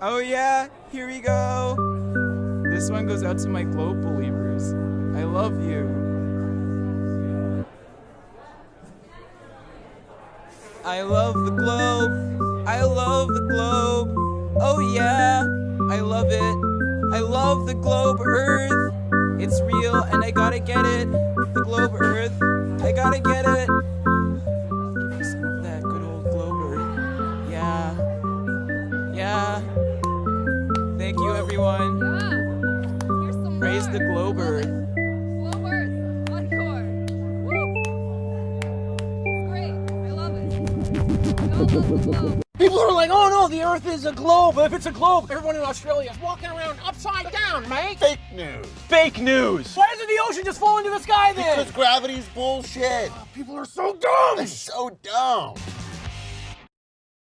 Oh yeah, here we go. This one goes out to my globe believers. I love you. I love the globe. I love the globe. Oh yeah, I love it. I love the globe Earth. It's real and I gotta get it. The globe Earth. I gotta get it. Give me some of that good old globe Earth. Yeah. Yeah. Thank you, everyone. Yeah. Here's some Praise more. the globe Earth. Globe Earth. Encore. Woo. It's great. I love it. We all love the globe. People are like, oh no, the Earth is a globe. If it's a globe, everyone in Australia is walking around upside down, mate. Fake news. Fake news. Why doesn't the ocean just fall into the sky then? Because gravity's bullshit. People are so dumb. They're so dumb.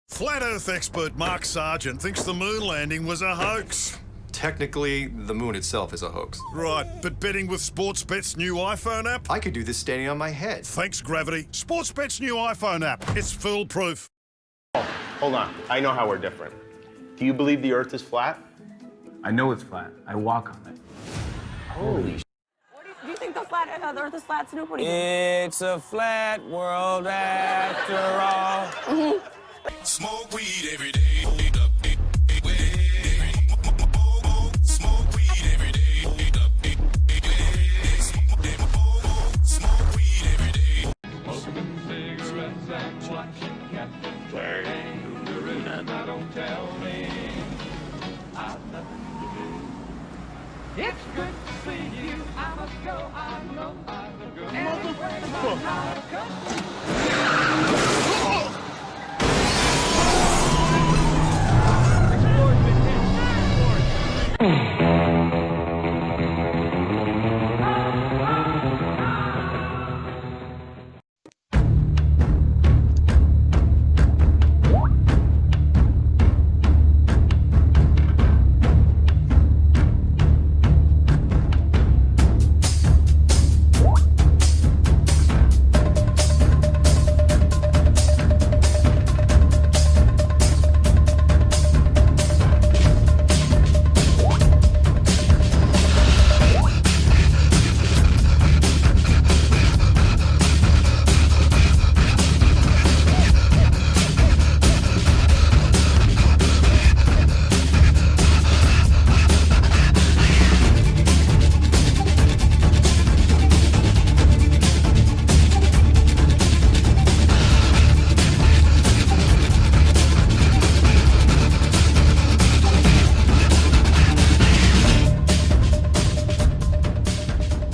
Flat Earth expert Mark Sargent thinks the moon landing was a hoax. Technically, the moon itself is a hoax. Right, but betting with Sportsbet's new iPhone app? I could do this standing on my head. Thanks, Gravity. Sportsbet's new iPhone app. It's foolproof. Hold on, I know how we're different. Do you believe the Earth is flat? I know it's flat. I walk on it. Holy sh**. Do you think the Earth is flat, Snoop? What do you think? It's a flat world after all. Smoke weed every day. Smoke weed every day. Smoke weed every day. Smoking cigarettes and watching cats play. Now don't tell me I've nothing to do. It's good to see you. I must go. I know I'm good.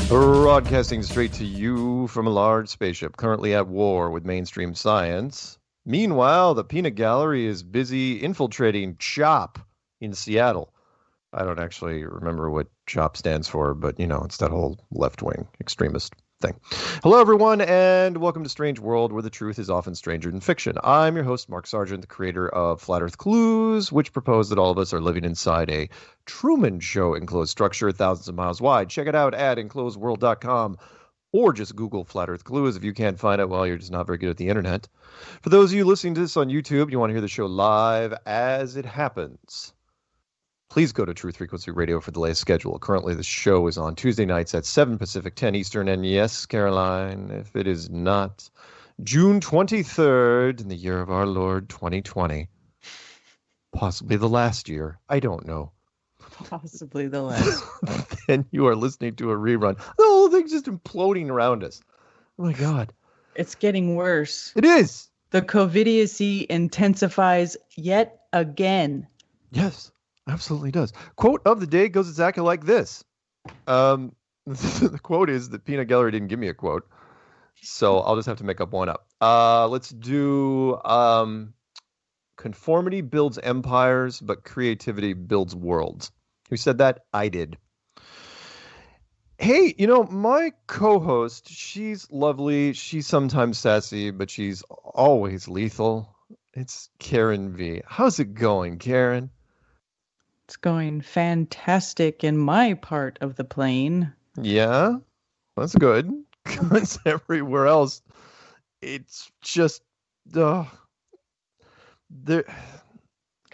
Broadcasting straight to you from a large spaceship, currently at war with mainstream science. Meanwhile, the Peanut Gallery is busy infiltrating CHOP in Seattle. I don't actually remember what CHOP stands for, but, you know, it's that whole left-wing extremist thing. Hello, everyone, and welcome to Strange World, where the truth is often stranger than fiction. I'm your host, Mark Sargent, the creator of Flat Earth Clues, which propose that all of us are living inside a Truman Show enclosed structure thousands of miles wide. Check it out at enclosedworld.com, or just Google Flat Earth Clues if you can't find it. Well, you're just not very good at the internet. For those of you listening to this on YouTube, you want to hear the show live as it happens, please go to Truth Frequency Radio for the latest schedule. Currently, the show is on Tuesday nights at 7 Pacific, 10 Eastern. And yes, Caroline, if it is not June 23rd in the year of our Lord 2020, possibly the last year, I don't know. Possibly the last. Then you are listening to a rerun. The whole thing's just imploding around us. Oh, my God. It's getting worse. It is. The COVIDiocy intensifies yet again. Yes. Absolutely does. Quote of the day goes exactly like this. The quote is that Peanut Gallery didn't give me a quote, so I'll just have to make up one up. Let's do conformity builds empires, but creativity builds worlds. Who said that? I did. Hey, you know, my co-host, she's lovely. She's sometimes sassy, but she's always lethal. It's Karen V. How's it going, Karen? It's going fantastic in my part of the plane. Yeah, that's good. Because everywhere else, it's just, Because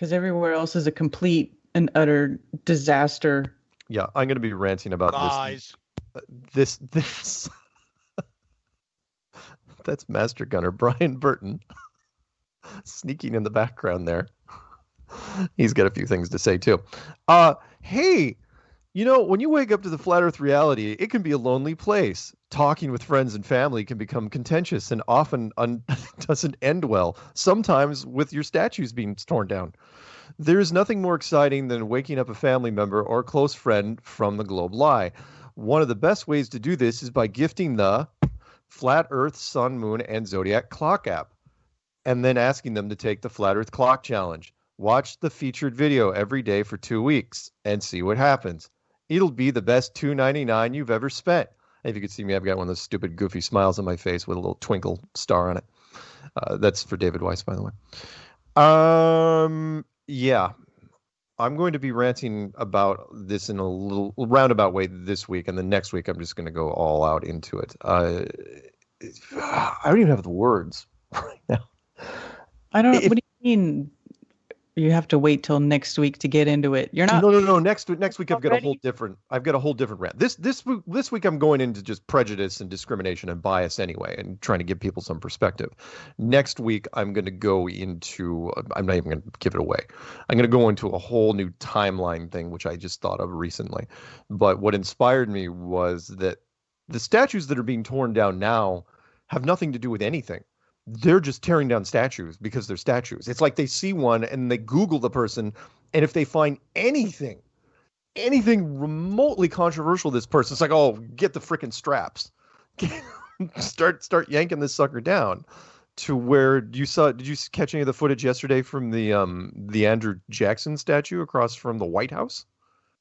because everywhere else is a complete and utter disaster. Yeah, I'm going to be ranting about Guys. this. That's Master Gunner Brian Burton sneaking in the background there. He's got a few things to say too. Hey, when you wake up to the flat Earth reality, it can be a lonely place. Talking with friends and family can become contentious and often doesn't end well, sometimes with your statues being torn down. There is nothing more exciting than waking up a family member or close friend from the globe lie. One of the best ways to do this is by gifting the Flat Earth, Sun, Moon, and Zodiac Clock app, and then asking them to take the Flat Earth Clock Challenge. Watch the featured video every day for 2 weeks and see what happens. It'll be the best $2.99 you've ever spent. If you could see me, I've got one of those stupid, goofy smiles on my face with a little twinkle star on it. That's for David Weiss, by the way. Yeah. I'm going to be ranting about this in a little roundabout way this week, and the next week I'm just going to go all out into it. I don't even have the words right now. What do you mean? You have to wait till next week to get into it. You're not. No. Next week I've got a whole different rant. This week I'm going into just prejudice and discrimination and bias anyway, and trying to give people some perspective. Next week I'm going to go into. I'm not even going to give it away. I'm going to go into a whole new timeline thing, which I just thought of recently. But what inspired me was that the statues that are being torn down now have nothing to do with anything. They're just tearing down statues because they're statues. It's like they see one and they Google the person, and if they find anything remotely controversial, this person, it's like, oh, get the freaking straps, start yanking this sucker down. To where did you catch any of the footage yesterday from the Andrew Jackson statue across from the White House?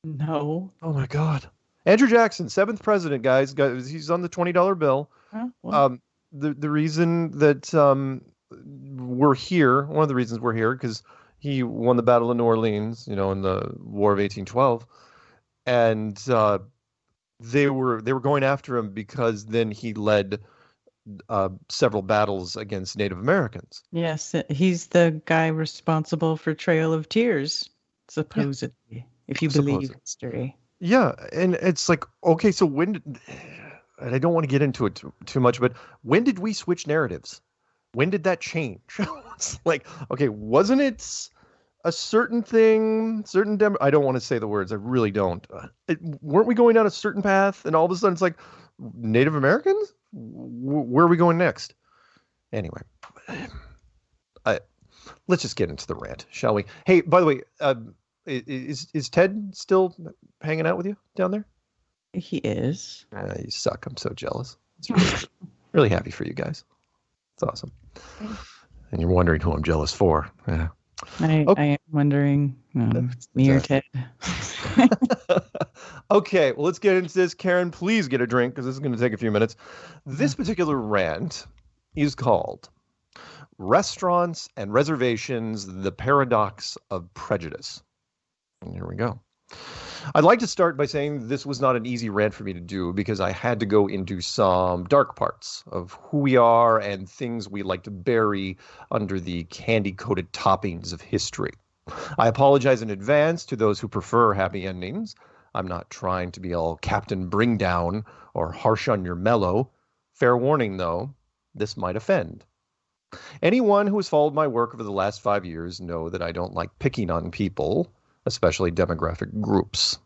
No. Oh my God, Andrew Jackson, 7th president, guys. He's on the $20 bill. Huh? Well. The reason that we're here, one of the reasons we're here, because he won the Battle of New Orleans, in the War of 1812, and they were going after him because then he led several battles against Native Americans. Yes, he's the guy responsible for Trail of Tears, supposedly, if you believe history. Yeah, and it's like, okay, so and I don't want to get into it too much, but when did we switch narratives? When did that change? It's like, okay, wasn't it a certain thing, I don't want to say the words, I really don't. Weren't we going down a certain path, and all of a sudden it's like, Native Americans? Where are we going next? Anyway, let's just get into the rant, shall we? Hey, by the way, is Ted still hanging out with you down there? He is. You suck. I'm so jealous. It's really happy for you guys. It's awesome. And you're wondering who I'm jealous for. Yeah. I am wondering. Me or Ted. Okay, well, let's get into this. Karen, please get a drink because this is going to take a few minutes. This particular rant is called Restaurants and Reservations, the Paradox of Prejudice. And here we go. I'd like to start by saying this was not an easy rant for me to do because I had to go into some dark parts of who we are and things we like to bury under the candy-coated toppings of history. I apologize in advance to those who prefer happy endings. I'm not trying to be all Captain Bring Down or harsh on your mellow. Fair warning, though, this might offend. Anyone who has followed my work over the last 5 years know that I don't like picking on people, especially demographic groups.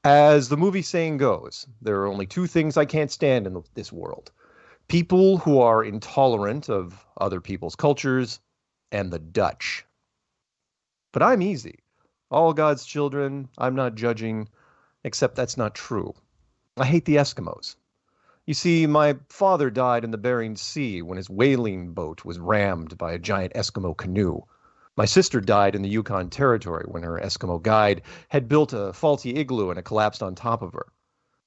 As the movie saying goes, there are only two things I can't stand in this world. People who are intolerant of other people's cultures, and the Dutch. But I'm easy. All God's children, I'm not judging, except that's not true. I hate the Eskimos. You see, my father died in the Bering Sea when his whaling boat was rammed by a giant Eskimo canoe. My sister died in the Yukon Territory when her Eskimo guide had built a faulty igloo and it collapsed on top of her.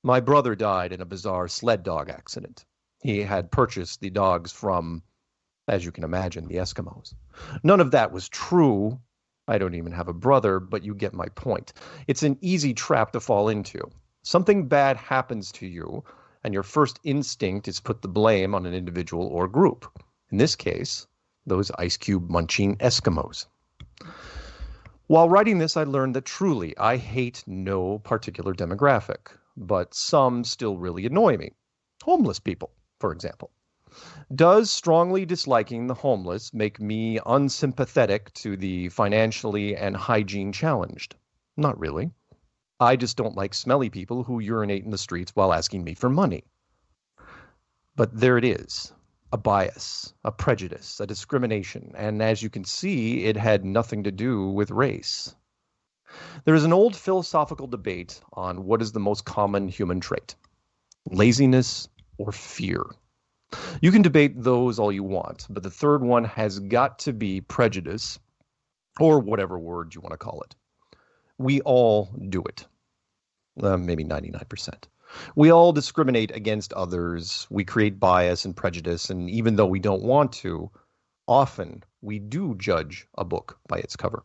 My brother died in a bizarre sled dog accident. He had purchased the dogs from, as you can imagine, the Eskimos. None of that was true. I don't even have a brother, but you get my point. It's an easy trap to fall into. Something bad happens to you, and your first instinct is put the blame on an individual or group. In this case, those ice cube munching Eskimos. While writing this, I learned that truly I hate no particular demographic, but some still really annoy me. Homeless people, for example. Does strongly disliking the homeless make me unsympathetic to the financially and hygiene challenged? Not really. I just don't like smelly people who urinate in the streets while asking me for money. But there it is. A bias, a prejudice, a discrimination, and as you can see, it had nothing to do with race. There is an old philosophical debate on what is the most common human trait, laziness or fear. You can debate those all you want, but the third one has got to be prejudice, or whatever word you want to call it. We all do it. Maybe 99%. We all discriminate against others. We create bias and prejudice, and even though we don't want to, often we do judge a book by its cover.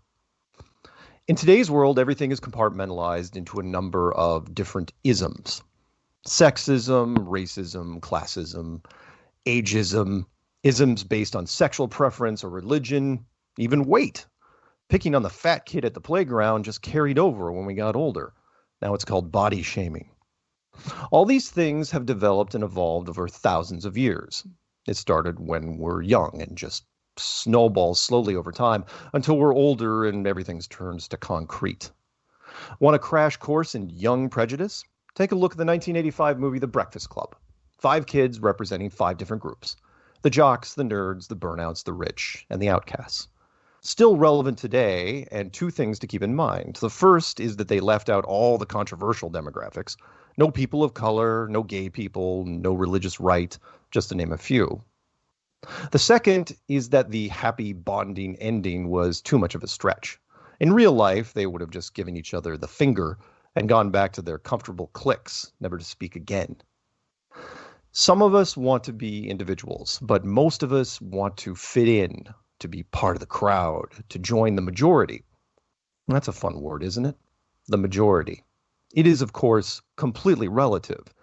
In today's world, everything is compartmentalized into a number of different isms. Sexism, racism, classism, ageism, isms based on sexual preference or religion, even weight. Picking on the fat kid at the playground just carried over when we got older. Now it's called body shaming. All these things have developed and evolved over thousands of years. It started when we're young and just snowballs slowly over time until we're older and everything turns to concrete. Want a crash course in young prejudice? Take a look at the 1985 movie The Breakfast Club. 5 kids representing 5 different groups. The jocks, the nerds, the burnouts, the rich, and the outcasts. Still relevant today, and 2 things to keep in mind. The first is that they left out all the controversial demographics. No people of color, no gay people, no religious right, just to name a few. The second is that the happy bonding ending was too much of a stretch. In real life, they would have just given each other the finger and gone back to their comfortable cliques, never to speak again. Some of us want to be individuals, but most of us want to fit in, to be part of the crowd, to join the majority. That's a fun word, isn't it? The majority. It is, of course, completely relative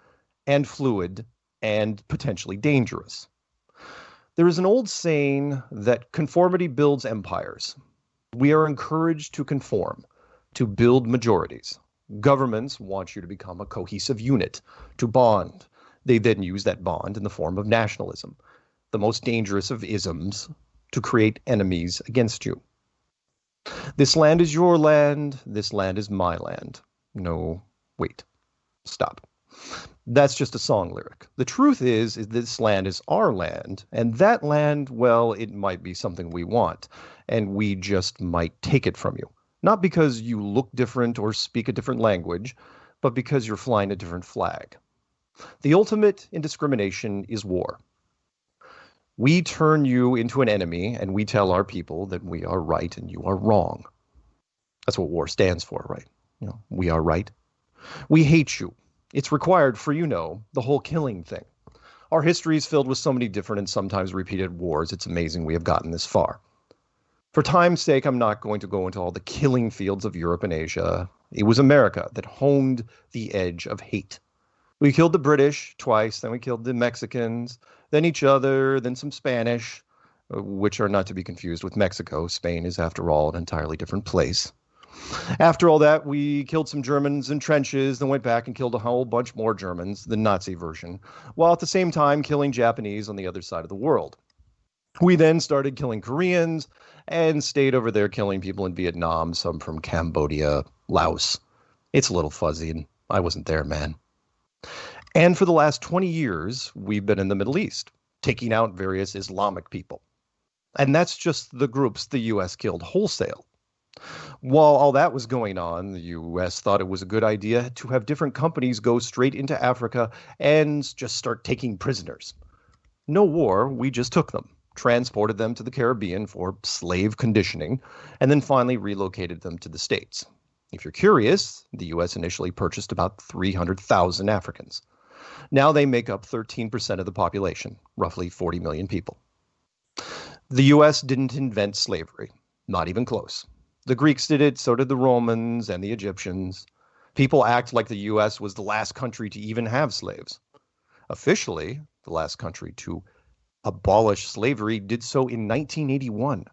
and fluid and potentially dangerous. There is an old saying that conformity builds empires. We are encouraged to conform, to build majorities. Governments want you to become a cohesive unit, to bond. They then use that bond in the form of nationalism, the most dangerous of isms, to create enemies against you. This land is your land, this land is my land. No, wait, stop. That's just a song lyric. The truth is this land is our land, and that land, well, it might be something we want, and we just might take it from you. Not because you look different or speak a different language, but because you're flying a different flag. The ultimate in discrimination is war. We turn you into an enemy, and we tell our people that we are right and you are wrong. That's what war stands for, right? You know, we are right. We hate you. It's required for, the whole killing thing. Our history is filled with so many different and sometimes repeated wars. It's amazing we have gotten this far. For time's sake, I'm not going to go into all the killing fields of Europe and Asia. It was America that honed the edge of hate. We killed the British twice, then we killed the Mexicans, then each other, then some Spanish, which are not to be confused with Mexico. Spain is, after all, an entirely different place. After all that, we killed some Germans in trenches, then went back and killed a whole bunch more Germans, the Nazi version, while at the same time killing Japanese on the other side of the world. We then started killing Koreans and stayed over there killing people in Vietnam, some from Cambodia, Laos. It's a little fuzzy, and I wasn't there, man. And for the last 20 years, we've been in the Middle East, taking out various Islamic people. And that's just the groups the U.S. killed wholesale. While all that was going on, the U.S. thought it was a good idea to have different companies go straight into Africa and just start taking prisoners. No war, we just took them, transported them to the Caribbean for slave conditioning, and then finally relocated them to the States. If you're curious, the U.S. initially purchased about 300,000 Africans. Now they make up 13% of the population, roughly 40 million people. The U.S. didn't invent slavery, not even close. The Greeks did it, so did the Romans and the Egyptians. People act like the U.S. was the last country to even have slaves. Officially, the last country to abolish slavery did so in 1981.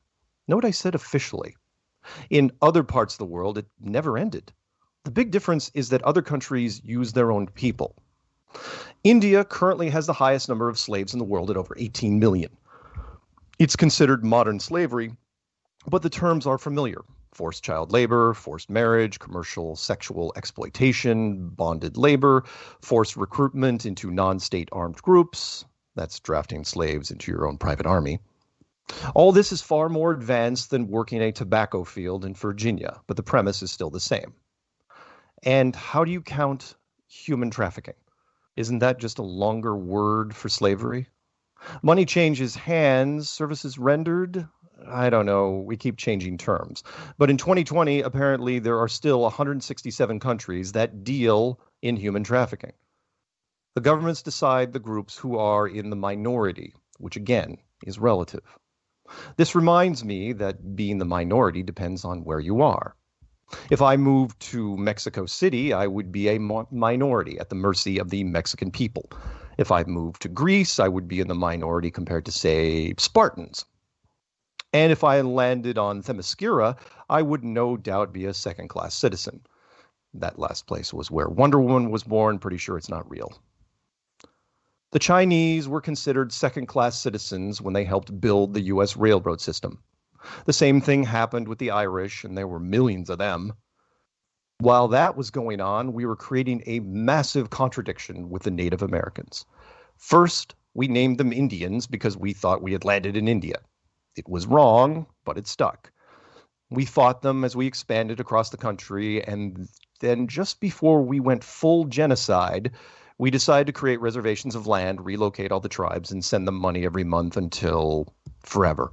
Note I said officially. In other parts of the world, it never ended. The big difference is that other countries use their own people. India currently has the highest number of slaves in the world at over 18 million. It's considered modern slavery, but the terms are familiar. Forced child labor, forced marriage, commercial sexual exploitation, bonded labor, forced recruitment into non-state armed groups. That's drafting slaves into your own private army. All this is far more advanced than working a tobacco field in Virginia, but the premise is still the same. And how do you count human trafficking? Isn't that just a longer word for slavery? Money changes hands, services rendered? I don't know, we keep changing terms. But in 2020, apparently there are still 167 countries that deal in human trafficking. The governments decide the groups who are in the minority, which again is relative. This reminds me that being the minority depends on where you are. If I moved to Mexico City, I would be a minority at the mercy of the Mexican people. If I moved to Greece, I would be in the minority compared to, say, Spartans. And if I landed on Themyscira, I would no doubt be a second-class citizen. That last place was where Wonder Woman was born. Pretty sure it's not real. The Chinese were considered second-class citizens when they helped build the U.S. railroad system. The same thing happened with the Irish, and there were millions of them. While that was going on, we were creating a massive contradiction with the Native Americans. First, we named them Indians because we thought we had landed in India. It was wrong, but it stuck. We fought them as we expanded across the country, and then just before we went full genocide, we decided to create reservations of land, relocate all the tribes, and send them money every month until forever.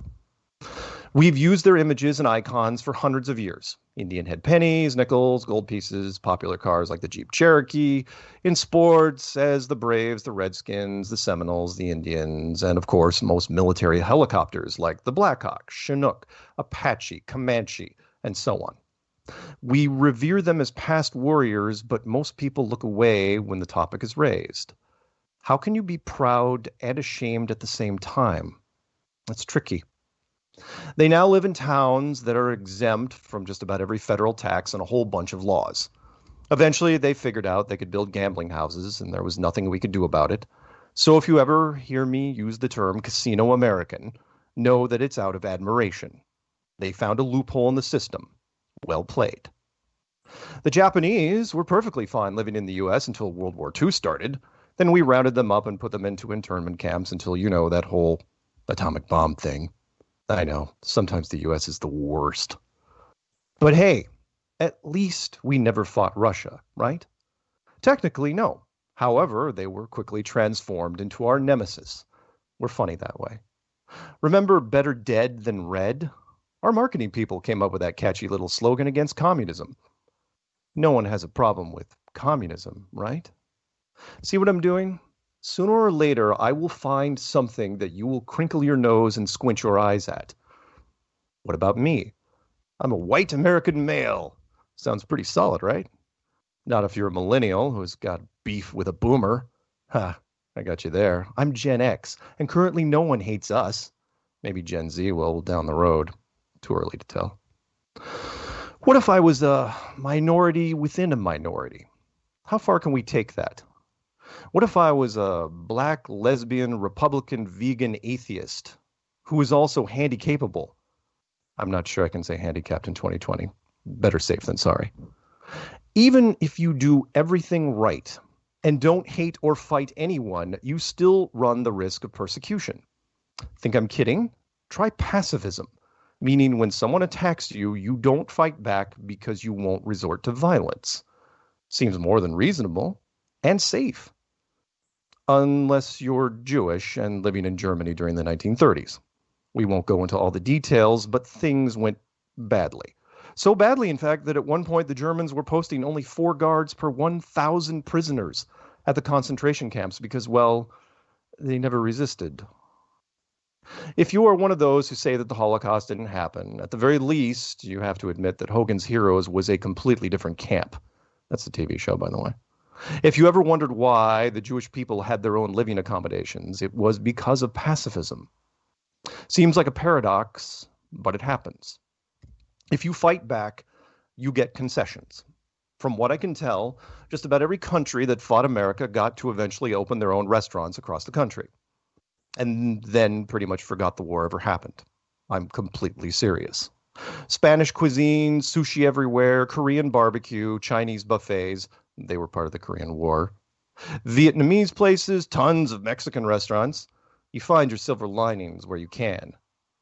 We've used their images and icons for hundreds of years. Indian head pennies, nickels, gold pieces, popular cars like the Jeep Cherokee, in sports as the Braves, the Redskins, the Seminoles, the Indians, and of course most military helicopters like the Blackhawk, Chinook, Apache, Comanche, and so on. We revere them as past warriors, but most people look away when the topic is raised. How can you be proud and ashamed at the same time? That's tricky. They now live in towns that are exempt from just about every federal tax and a whole bunch of laws. Eventually, they figured out they could build gambling houses, and there was nothing we could do about it. So if you ever hear me use the term Casino American, know that it's out of admiration. They found a loophole in the system. Well played. The Japanese were perfectly fine living in the U.S. until World War II started. Then we rounded them up and put them into internment camps until, you know, that whole atomic bomb thing. I know, sometimes the U.S. is the worst. But hey, at least we never fought Russia, right? Technically, no. However, they were quickly transformed into our nemesis. We're funny that way. Remember better dead than red? Our marketing people came up with that catchy little slogan against communism. No one has a problem with communism, right? See what I'm doing? Sooner or later, I will find something that you will crinkle your nose and squint your eyes at. What about me? I'm a white American male. Sounds pretty solid, right? Not if you're a millennial who's got beef with a boomer. Ha, I got you there. I'm Gen X, and currently no one hates us. Maybe Gen Z will down the road. Too early to tell. What if I was a minority within a minority? How far can we take that? What if I was a black, lesbian, Republican, vegan, atheist who was also handy-capable? I'm not sure I can say handicapped in 2020. Better safe than sorry. Even if you do everything right and don't hate or fight anyone, you still run the risk of persecution. Think I'm kidding? Try pacifism, meaning when someone attacks you, you don't fight back because you won't resort to violence. Seems more than reasonable and safe. Unless you're Jewish and living in Germany during the 1930s. We won't go into all the details, but things went badly. So badly, in fact, that at one point the Germans were posting only 4 guards per 1,000 prisoners at the concentration camps because, well, they never resisted. If you are one of those who say that the Holocaust didn't happen, at the very least, you have to admit that Hogan's Heroes was a completely different camp. That's the TV show, by the way. If you ever wondered why the Jewish people had their own living accommodations, it was because of pacifism. Seems like a paradox, but it happens. If you fight back, you get concessions. From what I can tell, just about every country that fought America got to eventually open their own restaurants across the country, and then pretty much forgot the war ever happened. I'm completely serious. Spanish cuisine, sushi everywhere, Korean barbecue, Chinese buffets, they were part of the Korean War. Vietnamese places, tons of Mexican restaurants. You find your silver linings where you can.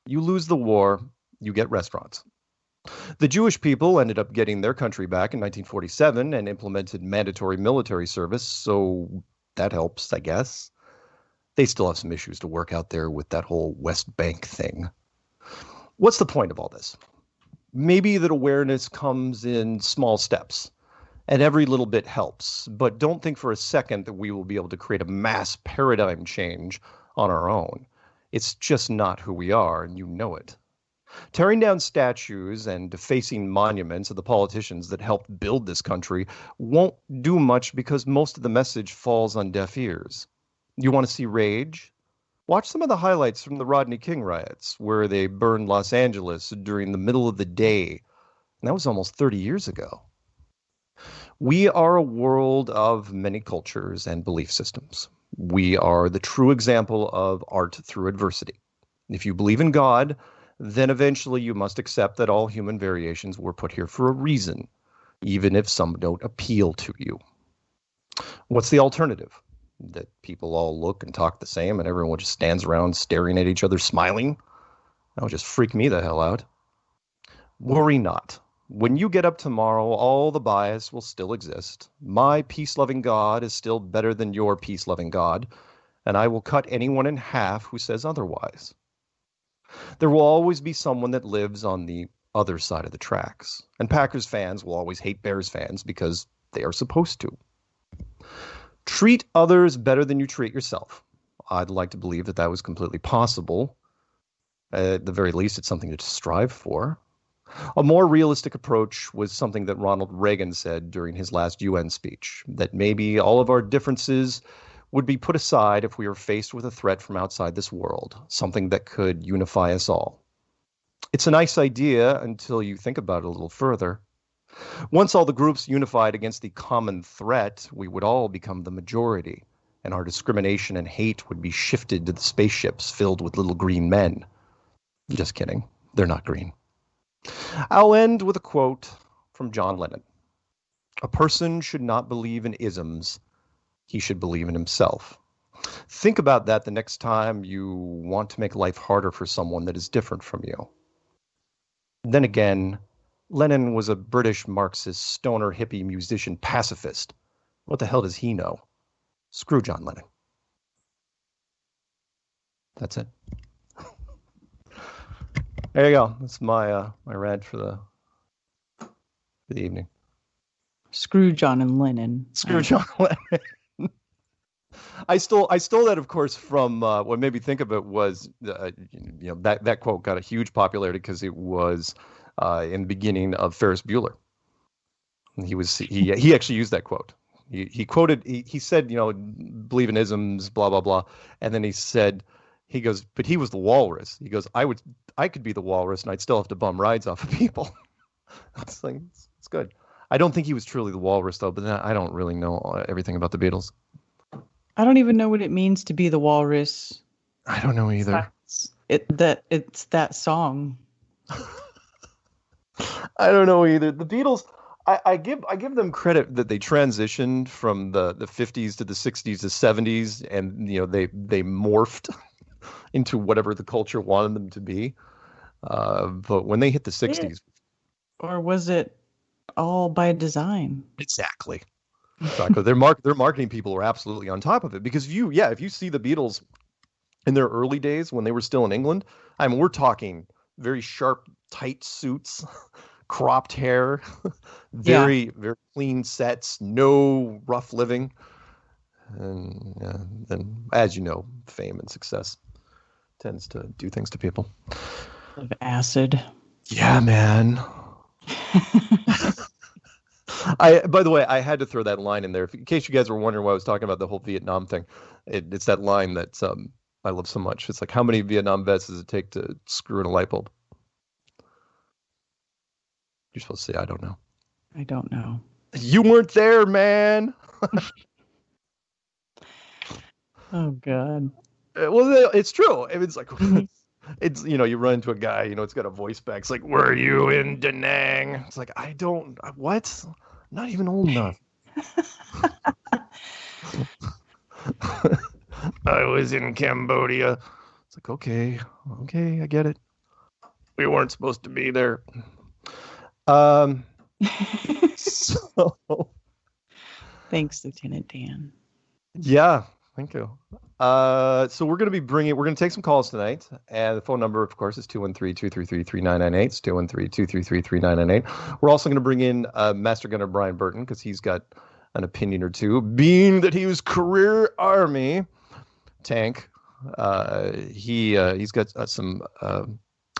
You lose the war, you get restaurants. The Jewish people ended up getting their country back in 1947 and implemented mandatory military service, so that helps, I guess. They still have some issues to work out there with that whole West Bank thing. What's the point of all this? Maybe that awareness comes in small steps, and every little bit helps, but don't think for a second that we will be able to create a mass paradigm change on our own. It's just not who we are, and you know it. Tearing down statues and defacing monuments of the politicians that helped build this country won't do much because most of the message falls on deaf ears. You want to see rage? Watch some of the highlights from the Rodney King riots, where they burned Los Angeles during the middle of the day. And that was almost 30 years ago. We are a world of many cultures and belief systems. We are the true example of art through adversity. If you believe in God, then eventually you must accept that all human variations were put here for a reason, even if some don't appeal to you. What's the alternative? That people all look and talk the same and everyone just stands around staring at each other smiling? That would just freak me the hell out. Worry not. When you get up tomorrow, all the bias will still exist. My peace-loving God is still better than your peace-loving God, and I will cut anyone in half who says otherwise. There will always be someone that lives on the other side of the tracks, and Packers fans will always hate Bears fans because they are supposed to. Treat others better than you treat yourself. I'd like to believe that that was completely possible. At the very least, it's something to strive for. A more realistic approach was something that Ronald Reagan said during his last UN speech, that maybe all of our differences would be put aside if we were faced with a threat from outside this world, something that could unify us all. It's a nice idea until you think about it a little further. Once all the groups unified against the common threat, we would all become the majority, and our discrimination and hate would be shifted to the spaceships filled with little green men. Just kidding. They're not green. I'll end with a quote from John Lennon. A person should not believe in isms. He should believe in himself. Think about that the next time you want to make life harder for someone that is different from you. Then again, Lennon was a British Marxist, stoner, hippie, musician, pacifist. What the hell does he know? Screw John Lennon. That's it. There you go. That's my rant for the evening. Screw John and Lennon. Screw John Lennon. I stole that, of course, from what made me think of it was that quote got a huge popularity because it was in the beginning of Ferris Bueller. He actually used that quote. He quoted, he said, believe in isms, blah blah blah, and then he goes, but he was the walrus. He goes, I could be the walrus and I'd still have to bum rides off of people. It's like, it's good. I don't think he was truly the walrus though, but I don't really know everything about the Beatles. I don't even know what it means to be the walrus. I don't know either. It's that song. I don't know either. The Beatles, I give them credit that they transitioned from the 50s to the 60s to 70s, and they morphed into whatever the culture wanted them to be. But when they hit the 60s, or was it all by design? Exactly. Their marketing people were absolutely on top of it, because if you see the Beatles in their early days when they were still in England, I mean, we're talking very sharp, tight suits, cropped hair, very clean sets, no rough living, and then, as you know, fame and success tends to do things to people. Of acid. Yeah, man. By the way, I had to throw that line in there in case you guys were wondering why I was talking about the whole Vietnam thing. It's that line that I love so much. It's like, how many Vietnam vets does it take to screw in a light bulb? You're supposed to say, I don't know. I don't know. You weren't there, man. Oh, God. Well, it's true. It's like, it's, you run into a guy, it's got a voice back. It's like, were you in Da Nang? It's like, what? I'm not even old enough. I was in Cambodia. It's like, okay, I get it. We weren't supposed to be there. So Thanks, Lieutenant Dan. yeah, thank you. So we're going to take some calls tonight, and the phone number, of course, is 213-233-3998. It's 213-233-3998. We're also going to bring in Master Gunner Brian Burton, because he's got an opinion or two, being that he was career Army tank. He's got some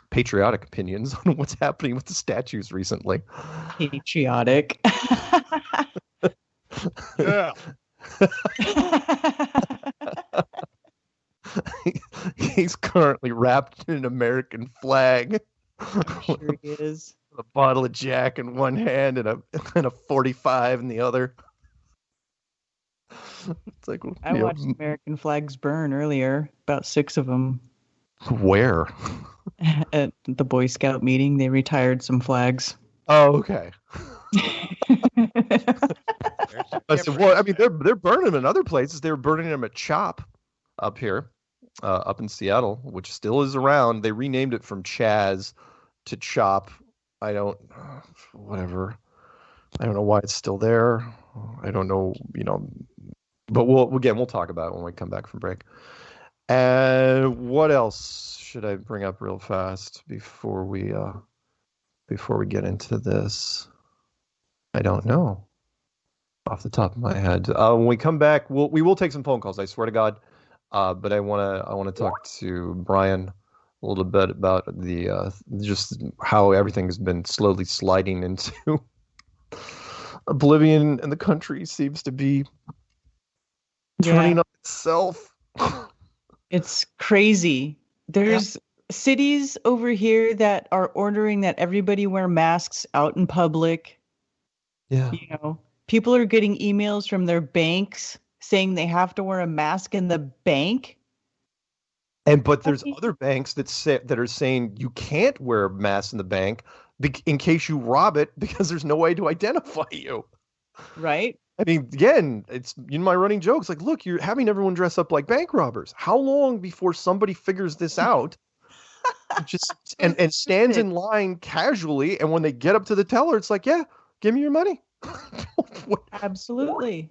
patriotic opinions on what's happening with the statues recently. Patriotic. Yeah. He's currently wrapped in an American flag. I'm sure he is. A bottle of Jack in one hand and a 45 in the other. It's like, I watched American flags burn earlier, about 6 of them. Where? At the Boy Scout meeting, they retired some flags. Oh, okay. I said, well, I mean, they're burning them in other places. They were burning them at CHOP up here, up in Seattle, which still is around. They renamed it from Chaz to CHOP. Whatever. I don't know why it's still there. I don't know, but we'll talk about it when we come back from break. And what else should I bring up real fast before we get into this? I don't know off the top of my head. When we come back, we will take some phone calls. I swear to God. But I want to talk to Brian a little bit about the just how everything has been slowly sliding into oblivion, and the country seems to be turning on itself. It's crazy. There's cities over here that are ordering that everybody wear masks out in public. Yeah. People are getting emails from their banks saying they have to wear a mask in the bank. But there's other banks that are saying you can't wear masks in the bank in case you rob it, because there's no way to identify you. Right. I mean, again, it's my running joke. It's like, look, you're having everyone dress up like bank robbers. How long before somebody figures this out? Just and stands in line casually, and when they get up to the teller, it's like, yeah, give me your money. Absolutely.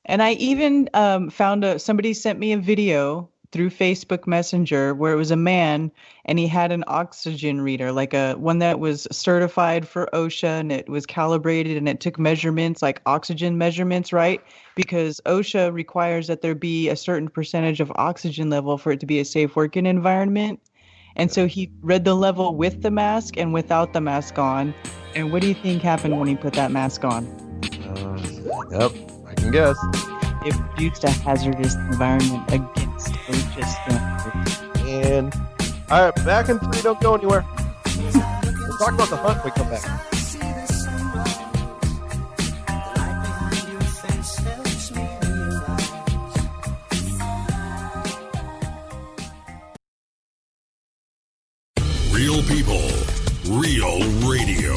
And I even found somebody sent me a video through Facebook Messenger where it was a man and he had an oxygen reader, like one that was certified for OSHA, and it was calibrated and it took measurements, like oxygen measurements, right? Because OSHA requires that there be a certain percentage of oxygen level for it to be a safe working environment. And so he read the level with the mask and without the mask on. And what do you think happened when he put that mask on? Yep, I can guess. It produced a hazardous environment against OSHA standards. And all right, back in 3. Don't go anywhere. We'll talk about the hunt when we come back. Real people, real radio.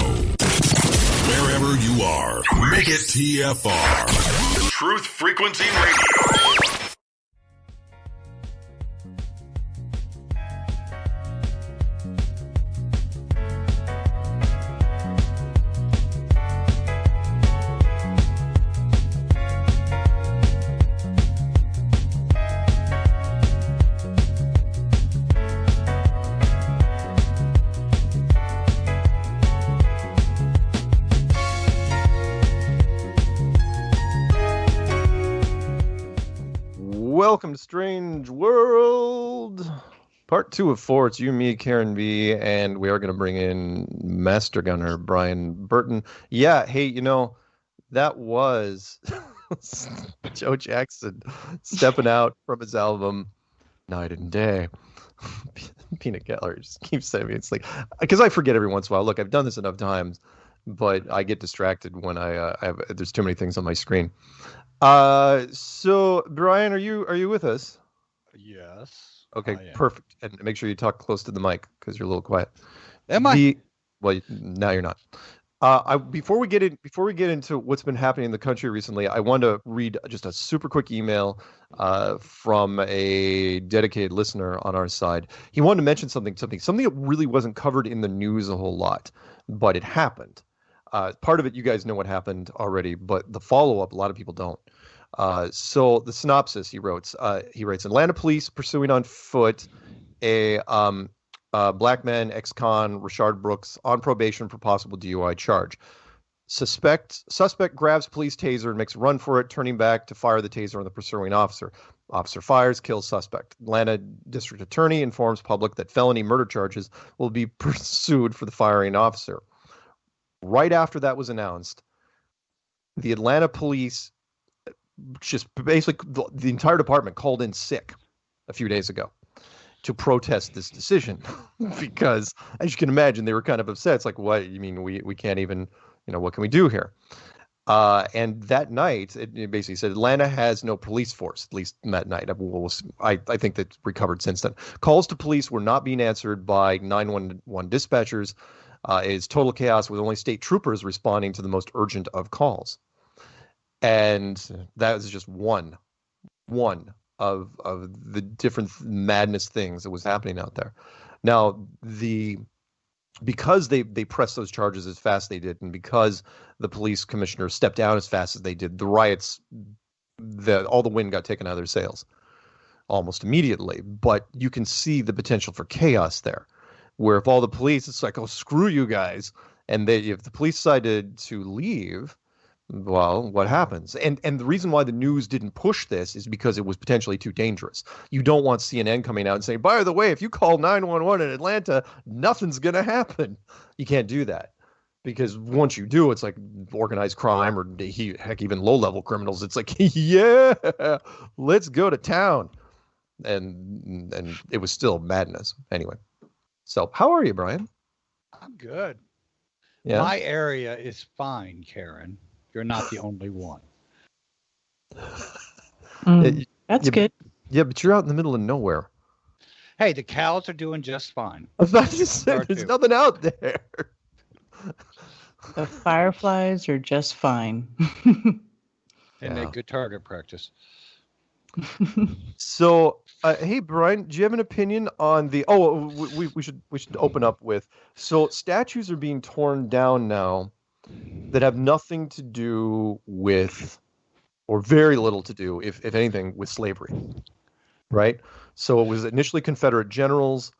Wherever you are, make it TFR. The Truth Frequency Radio. Welcome to Strange World, part 2 of 4. It's you, me, Karen B, and we are going to bring in Master Gunner Brian Burton. Yeah, hey, that was Joe Jackson stepping out from his album Night and Day. Peanut Gallery just keeps saying me. It's like, because I forget every once in a while. Look, I've done this enough times, but I get distracted when there's too many things on my screen. So Brian, are you with us? Yes. Okay, perfect. And make sure you talk close to the mic because you're a little quiet. Am I? Well, now you're not. Before we get into what's been happening in the country recently, I wanted to read just a super quick email from a dedicated listener on our side. He wanted to mention something that really wasn't covered in the news a whole lot, but it happened. Part of it, you guys know what happened already, but the follow-up, a lot of people don't. So the synopsis, he writes, Atlanta police pursuing on foot a black man, ex-con, Rashard Brooks, on probation for possible DUI charge. Suspect grabs police taser and makes a run for it, turning back to fire the taser on the pursuing officer. Officer fires, kills suspect. Atlanta District Attorney informs public that felony murder charges will be pursued for the firing officer. Right after that was announced, the Atlanta police, just basically the entire department, called in sick a few days ago to protest this decision because, as you can imagine, they were kind of upset. It's like, what you mean we can't even, what can we do here? And that night, it basically said Atlanta has no police force, at least that night. I think that's recovered since then. Calls to police were not being answered by 911 dispatchers. It's total chaos with only state troopers responding to the most urgent of calls. And that was just one of the different madness things that was happening out there. Now, because they pressed those charges as fast as they did, and because the police commissioner stepped down as fast as they did, the riots, all the wind got taken out of their sails almost immediately. But you can see the potential for chaos there, where if all the police, it's like, oh, screw you guys. And if the police decided to leave, well, what happens? And the reason why the news didn't push this is because it was potentially too dangerous. You don't want CNN coming out and saying, by the way, if you call 911 in Atlanta, nothing's going to happen. You can't do that. Because once you do, it's like organized crime or heck, even low-level criminals. It's like, yeah, let's go to town. And it was still madness. Anyway. So how are you, Brian? I'm good. Yeah. My area is fine, Karen. You're not the only one. That's good. Yeah, but you're out in the middle of nowhere. Hey, the cows are doing just fine. I was about to say, there's nothing out there. The fireflies are just fine. And they're good target practice. So, hey, Brian, do you have an opinion on the? Oh, we should open up with. So, statues are being torn down now that have nothing to do with, or very little to do, if anything, with slavery, right? So it was initially Confederate generals,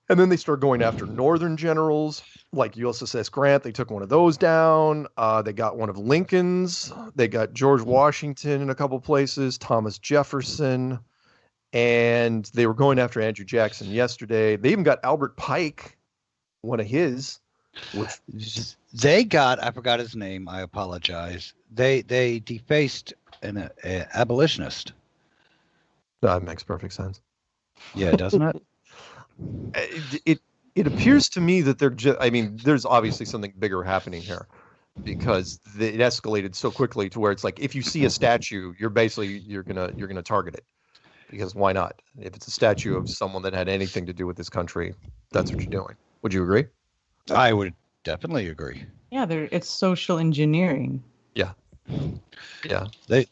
and then they started going after Northern generals, like USS Grant. They took one of those down. They got one of Lincoln's. They got George Washington in a couple places, Thomas Jefferson, and they were going after Andrew Jackson yesterday. They even got Albert Pike, one of his. Which they got, I forgot his name, I apologize. They defaced an abolitionist. That makes perfect sense. Yeah, doesn't it? It appears to me that they're just, there's obviously something bigger happening here, because it escalated so quickly to where it's like, if you see a statue, you're gonna target it, because why not? If it's a statue of someone that had anything to do with this country, that's what you're doing. Would you agree? I would definitely agree. Yeah, it's social engineering. Yeah. Yeah. They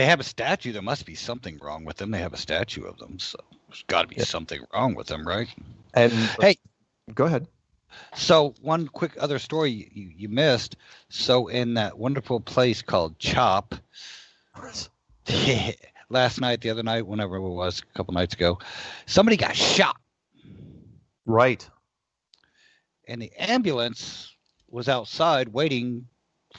have a statue. There must be something wrong with them. They have a statue of them, so there's got to be something wrong with them, right? And hey, go ahead. So one quick other story you missed. So in that wonderful place called Chop, last night, the other night, whenever it was, a couple nights ago, somebody got shot. Right. And the ambulance was outside waiting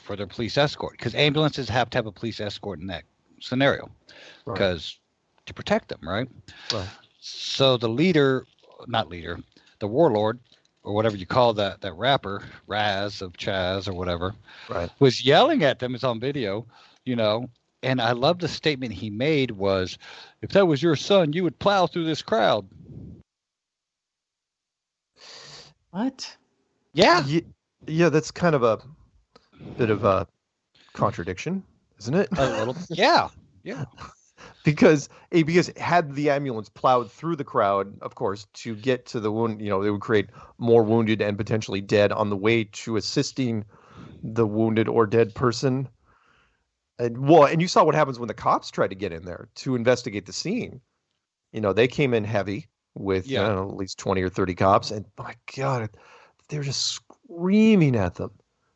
for their police escort, because ambulances have to have a police escort in that scenario, because to protect them, right? So the the warlord, or whatever you call that rapper, Raz of Chaz or whatever, was yelling at them. It's on video, and I love the statement he made was, if that was your son, you would plow through this crowd. What? Yeah. Yeah, that's kind of a bit of a contradiction, isn't it? A little. Yeah. Yeah. Because had the ambulance plowed through the crowd, of course, to get to the wound, it would create more wounded and potentially dead on the way to assisting the wounded or dead person. And you saw what happens when the cops tried to get in there to investigate the scene. They came in heavy with I don't know, at least 20 or 30 cops, and my God, they were just screaming at them.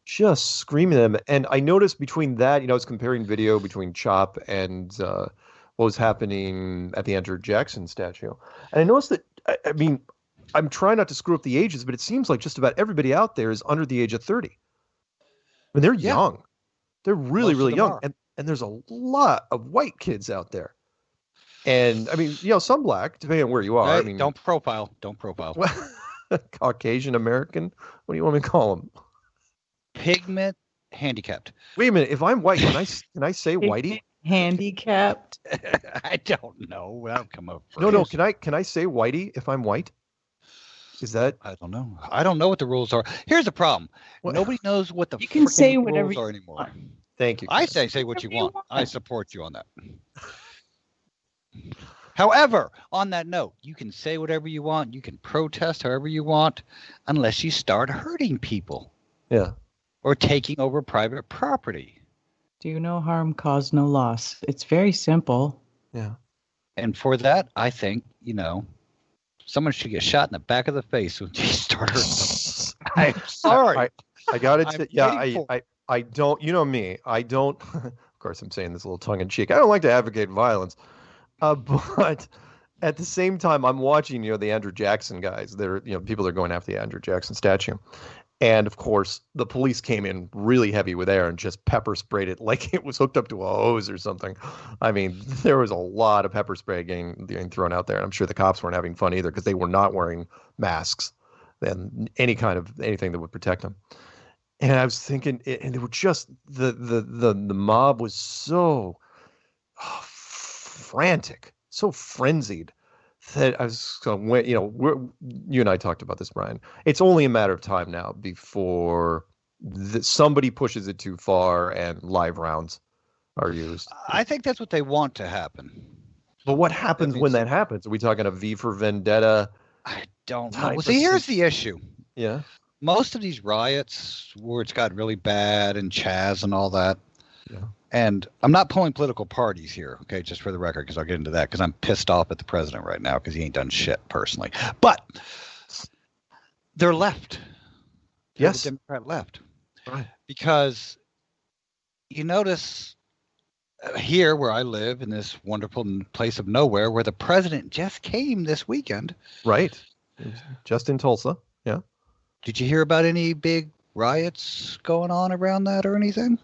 Just screaming at them. And I noticed between that, I was comparing video between CHOP and what was happening at the Andrew Jackson statue. And I noticed that, I mean, I'm trying not to screw up the ages, but it seems like just about everybody out there is under the age of 30. I mean, they're young. They're really, really young. And there's a lot of white kids out there. And I mean, some black, depending on where you are. Hey, I mean, don't profile. Don't profile. Caucasian American. What do you want me to call them? Pigment handicapped. Wait a minute. If I'm white, can I say whitey? Handicapped. I don't know. That'll come up. No. Can I say whitey if I'm white? Is that? I don't know. I don't know what the rules are. Here's the problem. Nobody knows what the you can say rules whatever are anymore. Thank you. I say what you want. I support you on that. However, on that note, you can say whatever you want. You can protest however you want, unless you start hurting people. Yeah. Or taking over private property. Do no harm, cause no loss. It's very simple. Yeah. And for that, I think, someone should get shot in the back of the face when you start hurting them. I'm sorry. I got it. Yeah, I don't, me, I don't, of course I'm saying this a little tongue in cheek. I don't like to advocate violence. But at the same time, I'm watching, the Andrew Jackson guys. They're, people are going after the Andrew Jackson statue. And of course, the police came in really heavy with air and just pepper sprayed it like it was hooked up to a hose or something. I mean, there was a lot of pepper spray getting thrown out there. And I'm sure the cops weren't having fun either because they were not wearing masks and anything that would protect them. And I was thinking, and they were just, the mob was so frantic, so frenzied that I was going, you and I talked about this, Brian. It's only a matter of time now before somebody pushes it too far and live rounds are used. I think that's what they want to happen. But what happens when that happens? Are we talking a V for Vendetta? I don't know. Well, see, here's the issue. Yeah. Most of these riots where it's got really bad and Chaz and all that. Yeah. And I'm not pulling political parties here, okay, just for the record, because I'll get into that, because I'm pissed off at the president right now because he ain't done shit personally. But they're left. Yes. The Democrat left. Right. Because you notice here where I live in this wonderful place of nowhere where the president just came this weekend. Right. Just in Tulsa. Yeah. Did you hear about any big riots going on around that or anything?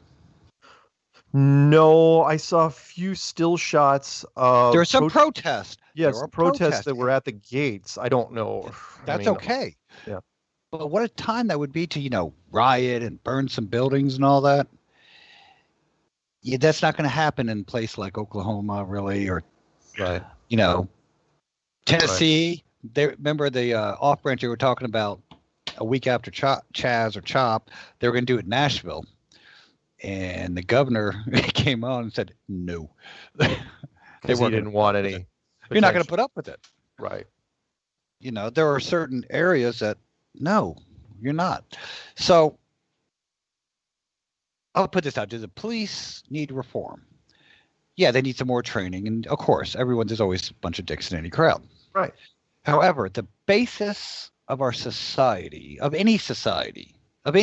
No, I saw a few still shots of... There were some protests. Yes, protests that were at the gates. I don't know. That's okay. Yeah. But what a time that would be to, riot and burn some buildings and all that. Yeah, that's not going to happen in a place like Oklahoma, really, or, right. Tennessee. Right. They remember the off-branch they were talking about a week after Chaz or Chop. They were going to do it in Nashville. And the governor came on and said, no. They didn't want any. You're not going to put up with it. Right. There are certain areas that, no, you're not. So I'll put this out. Do the police need reform? Yeah, they need some more training. And of course, there's always a bunch of dicks in any crowd. Right. However, the basis of our society, of any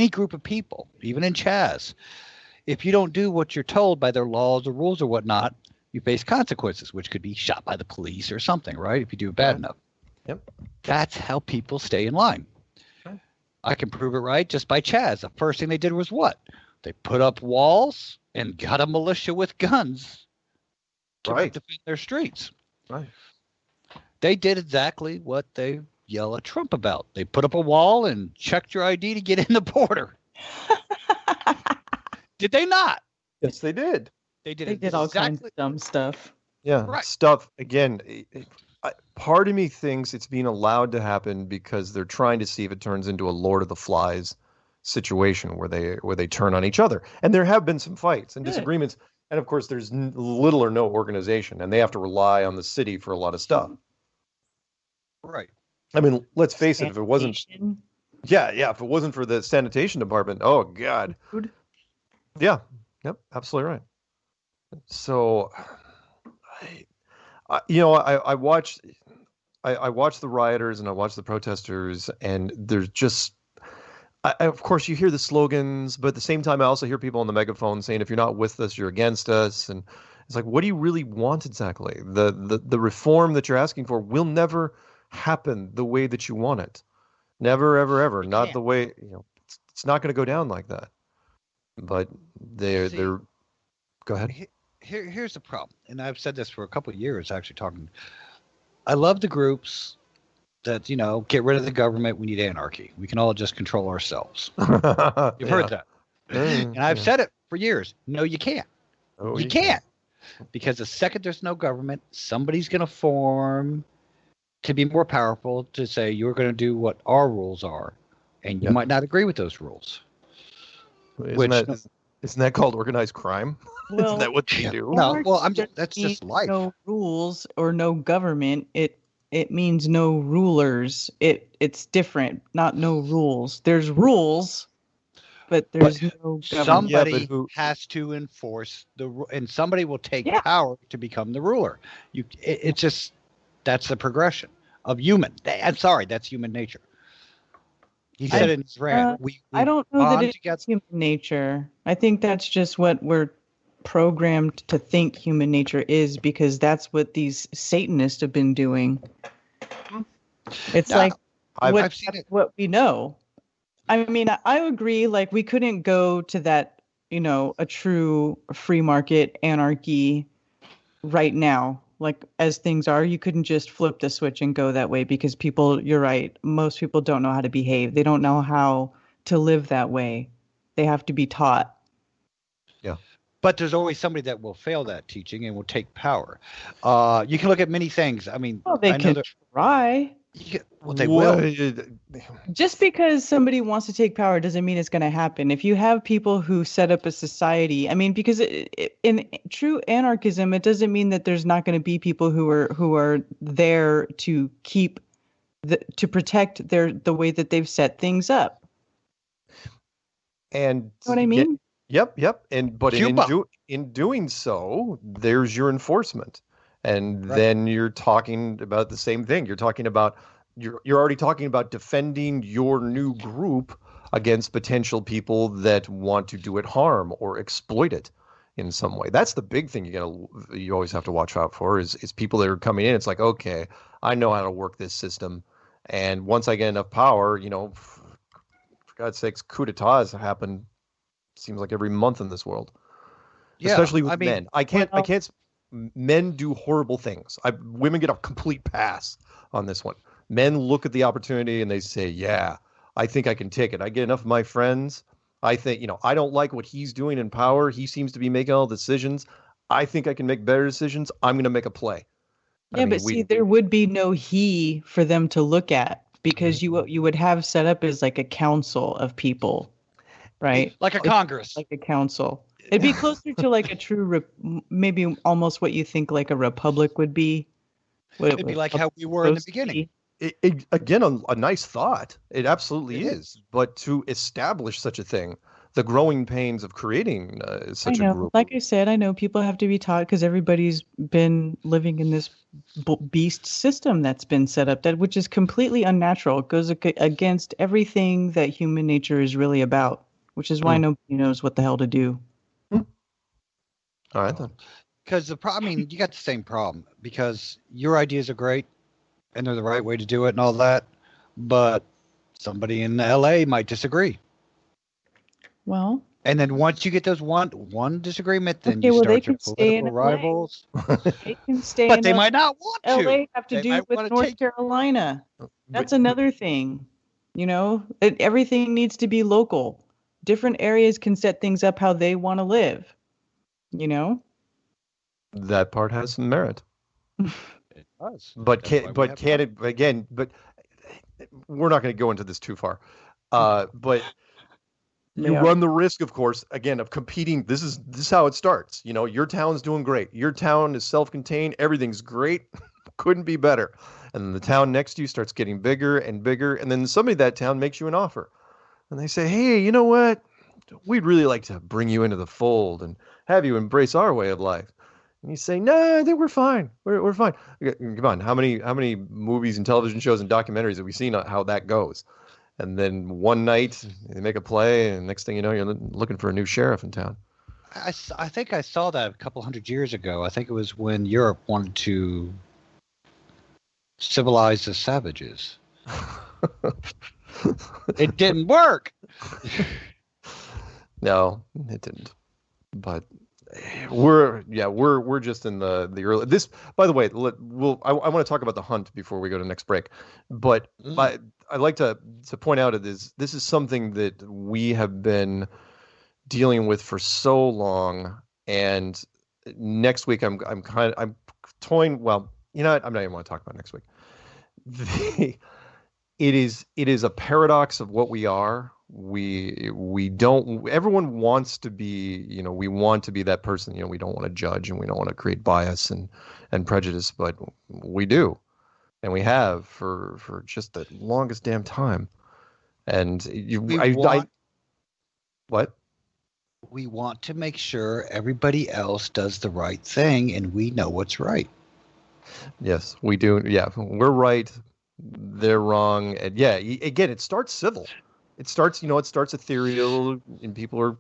group of people, even in Chaz, if you don't do what you're told by their laws or rules or whatnot, you face consequences, which could be shot by the police or something, right? If you do it bad enough. Yep. That's how people stay in line. Okay. I can prove it right just by Chaz. The first thing they did was what? They put up walls and got a militia with guns to defend their streets. Right. They did exactly what they yell at Trump about. They put up a wall and checked your ID to get in the border. Did they not? Yes, they did. They did all kinds of dumb stuff. Yeah, right. Stuff, again, part of me thinks it's being allowed to happen because they're trying to see if it turns into a Lord of the Flies situation where they turn on each other. And there have been some fights and disagreements. And of course, there's little or no organization, and they have to rely on the city for a lot of stuff. Right. I mean, let's face it, if it wasn't... Yeah, if it wasn't for the sanitation department, oh, God. Food? Yeah, yep, absolutely right. So, I watched the rioters and I watched the protesters, and there's just... of course, you hear the slogans, but at the same time, I also hear people on the megaphone saying, if you're not with us, you're against us. And it's like, what do you really want exactly? The reform that you're asking for will never happen the way that you want it. Never, ever, ever. Not the way, it's not going to go down like that. But they're go ahead. Here's the problem. And I've said this for a couple of years, actually talking. I love the groups that, get rid of the government. We need anarchy. We can all just control ourselves. You've heard that. And I've said it for years. No, you can't. Oh, you can't. Because the second there's no government, somebody's going to form to be more powerful to say, you're going to do what our rules are. And you might not agree with those rules. Isn't that called organized crime? Well, Isn't that what they do? No, well, that's just life. No rules or no government. It means no rulers. It's different, not no rules. There's rules, but there's no government. Somebody has to enforce and somebody will take power to become the ruler. It's just, that's the progression of human. I'm sorry, that's human nature. He said in his rant, I don't know that it's human nature. I think that's just what we're programmed to think human nature is, because that's what these Satanists have been doing. It's what we know. I mean, I agree. Like, we couldn't go to that, a true free market anarchy right now. Like, as things are, you couldn't just flip the switch and go that way, because you're right. Most people don't know how to behave. They don't know how to live that way. They have to be taught. Yeah. But there's always somebody that will fail that teaching and will take power. You can look at many things. I mean, they can try. Well, they will. Just because somebody wants to take power doesn't mean it's going to happen. If you have people who set up a society, I mean, because in true anarchism, it doesn't mean that there's not going to be people who are there to to protect the way that they've set things up. And you know what I mean? Yep. But in doing so, there's your enforcement. And then you're talking about the same thing. You're talking about you're already talking about defending your new group against potential people that want to do it harm or exploit it in some way. That's the big thing you always have to watch out for is people that are coming in. It's like, okay, I know how to work this system, and once I get enough power, for God's sakes, coup d'etats happen. Seems like every month in this world, especially with men. I can't. Men do horrible things. Women get a complete pass on this one. Men look at the opportunity and they say, yeah, I think I can take it. I get enough of my friends. I think, I don't like what he's doing in power. He seems to be making all the decisions. I think I can make better decisions. I'm going to make a play. Yeah, there would be no he for them to look at, because you would have set up as like a council of people, right? Like a Congress. Like a council. It'd be closer to like a true, maybe almost what you think like a republic would be. It'd be like how we were in the beginning. Again, a nice thought. It absolutely is. But to establish such a thing, the growing pains of creating such a group. Like I said, I know people have to be taught, because everybody's been living in this beast system that's been set up, which is completely unnatural. It goes against everything that human nature is really about, which is why nobody knows what the hell to do. All right, then. Because you got the same problem, because your ideas are great and they're the right way to do it and all that, but somebody in LA might disagree. Well, and then once you get those one disagreement, then you start your political rivals. They can stay, but they might not want to. LA have to do with North Carolina. That's another thing. Everything needs to be local. Different areas can set things up how they want to live. That part has some merit. But That's why can we but have can it again? But we're not going to go into this too far. But you Yeah. run the risk, of course, again, of competing. This is how it starts. You know, your town's doing great. Your town is self-contained. Everything's great. Couldn't be better. And then the town next to you starts getting bigger and bigger. And then somebody at that town makes you an offer. And they say, hey, you know what? We'd really like to bring you into the fold and have you embrace our way of life. And you say, no, I think we're fine. We're fine. Come on. How many movies and television shows and documentaries have we seen on how that goes? And then one night they make a play, and next thing you know, you're looking for a new sheriff in town. I think I saw that a couple hundred years ago. I think it was when Europe wanted to civilize the savages. It didn't work. No, it didn't. But we're just in the early. This, by the way, I want to talk about the hunt before we go to next break. But I'd like to point out this is something that we have been dealing with for so long, and next week I'm toying. Well, you know what? I'm not even want to talk about next week. It is a paradox of what we are. We don't. Everyone wants to be. You know, we want to be that person. You know, we don't want to judge and we don't want to create bias and prejudice, but we do. And we have for just the longest damn time. And what? We want to make sure everybody else does the right thing and we know what's right. Yes, we do. Yeah, we're right. They're wrong. And yeah, again, it starts civil. It starts ethereal, and people are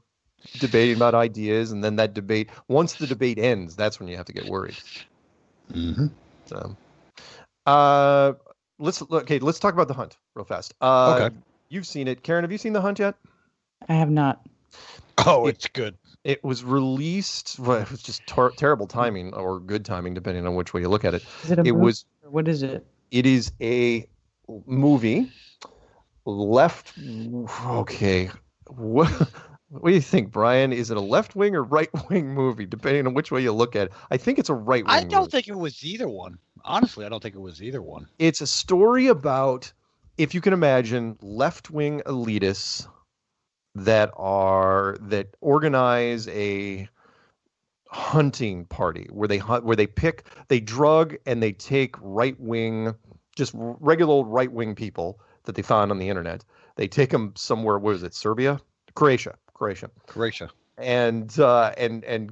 debating about ideas, and then that debate, once the debate ends, that's when you have to get worried. Mm-hmm. So. Let's talk about The Hunt real fast. Okay. You've seen it. Karen, have you seen The Hunt yet? I have not. Oh, it's good. It was released. Well, it was just terrible timing or good timing, depending on which way you look at it. Is it a movie? What is it? It is a movie. Okay. What do you think, Brian? Is it a left-wing or right-wing movie, depending on which way you look at it? I think it's a right-wing movie. I don't think it was either one. Honestly, I don't think it was either one. It's a story about, if you can imagine, left-wing elitists that organize a hunting party where they hunt, where they drug and they take right-wing, just regular old right-wing people that they found on the internet. They take them somewhere. Where is it? Serbia? Croatia. And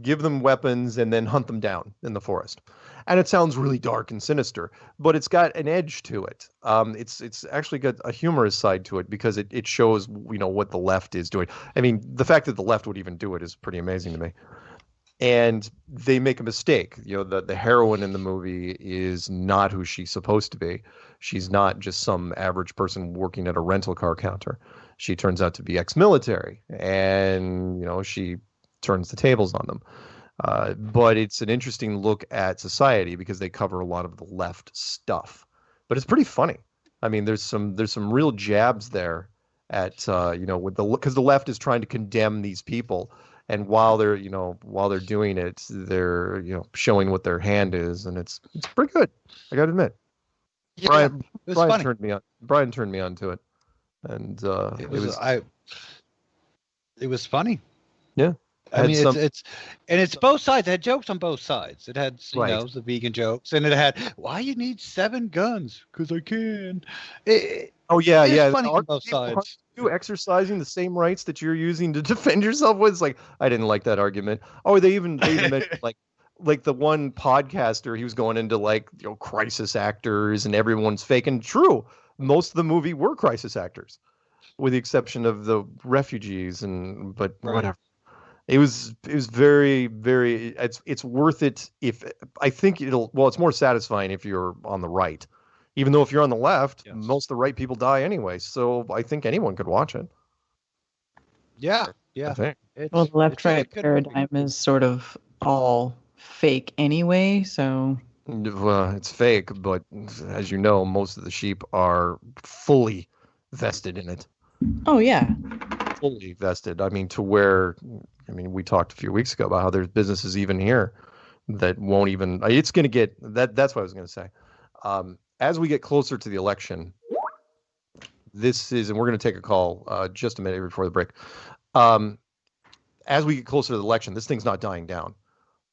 give them weapons and then hunt them down in the forest. And it sounds really dark and sinister, but it's got an edge to it. It's actually got a humorous side to it because it shows, you know, what the left is doing. I mean, the fact that the left would even do it is pretty amazing to me. And they make a mistake. You know, the heroine in the movie is not who she's supposed to be. She's not just some average person working at a rental car counter. She turns out to be ex-military, and you know, she turns the tables on them. But it's an interesting look at society because they cover a lot of the left stuff. But it's pretty funny. I mean, there's some real jabs there at because the left is trying to condemn these people, and while they're doing it, they're showing what their hand is, and it's pretty good. I got to admit. Yeah, Brian turned me on. Brian turned me on to it, and it was funny. Yeah. I mean, it's both sides. It had jokes on both sides. It had the vegan jokes, and it had why you need 7 guns because I can. It's funny on both sides. You exercising the same rights that you're using to defend yourself with. It's like, I didn't like that argument. Oh, they even mentioned like the one podcaster, he was going into crisis actors and everyone's fake. And true, most of the movie were crisis actors, with the exception of the refugees but whatever. It was very, very, it's worth it I think it's more satisfying if you're on the right, even though if you're on the left, yes, most of the right people die anyway. So I think anyone could watch it. Yeah. I think. The left-right paradigm is sort of all fake anyway, so. Well, it's fake, but as you know, most of the sheep are fully vested in it. Oh, yeah. Fully vested. I mean, we talked a few weeks ago about how there's businesses even here that won't even. It's going to get that. That's what I was going to say. As we get closer to the election, and we're going to take a call just a minute before the break. As we get closer to the election, this thing's not dying down.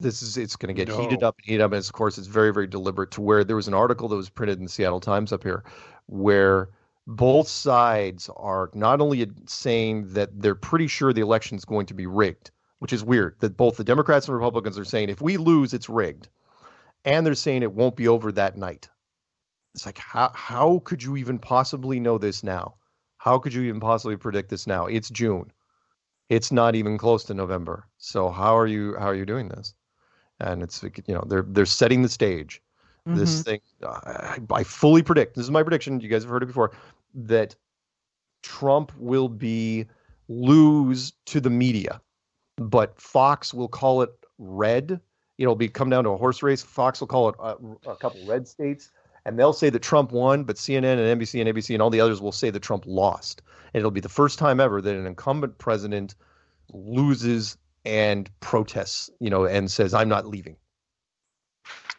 It's going to get heated up, and of course, it's very, very deliberate. To where there was an article that was printed in the Seattle Times up here, where both sides are not only saying that they're pretty sure the election is going to be rigged, which is weird, that both the Democrats and Republicans are saying if we lose, it's rigged, and they're saying it won't be over that night. It's like, how could you even possibly know this now? How could you even possibly predict this now? It's June. It's not even close to November. So how are you doing this? And it's, they're setting the stage. Mm-hmm. This thing, I fully predict, this is my prediction, you guys have heard it before, that Trump will lose to the media, but Fox will call it red. It'll come down to a horse race. Fox will call it a couple red states, and they'll say that Trump won, but CNN and NBC and ABC and all the others will say that Trump lost. And it'll be the first time ever that an incumbent president loses and protests, and says, I'm not leaving.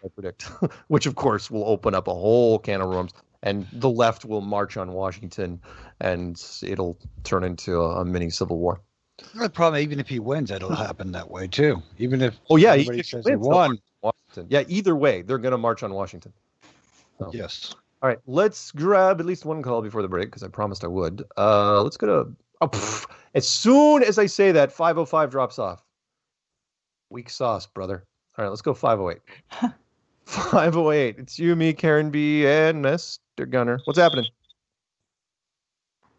I predict, which of course will open up a whole can of worms, and the left will march on Washington, and it'll turn into a mini civil war. The problem, even if he wins, it'll happen that way too. Even if everybody says he won. Washington. Yeah, either way, they're going to march on Washington. So. Yes. All right, let's grab at least one call before the break, because I promised I would. Let's go to... as soon as I say that, 505 drops off. Weak sauce, brother. All right, let's go 508. 508. It's you, me, Karen B, and Mr. Gunner. What's happening?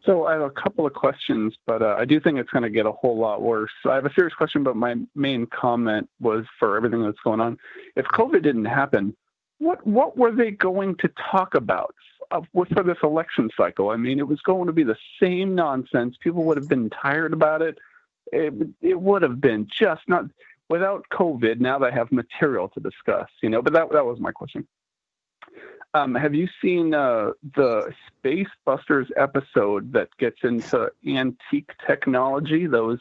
So I have a couple of questions, but I do think it's going to get a whole lot worse. I have a serious question, but my main comment was for everything that's going on. If COVID didn't happen, what were they going to talk about for this election cycle? I mean, it was going to be the same nonsense. People would have been tired about it. It would have been just not without COVID. Now they have material to discuss, but that was my question. Have you seen the Space Busters episode that gets into antique technology, those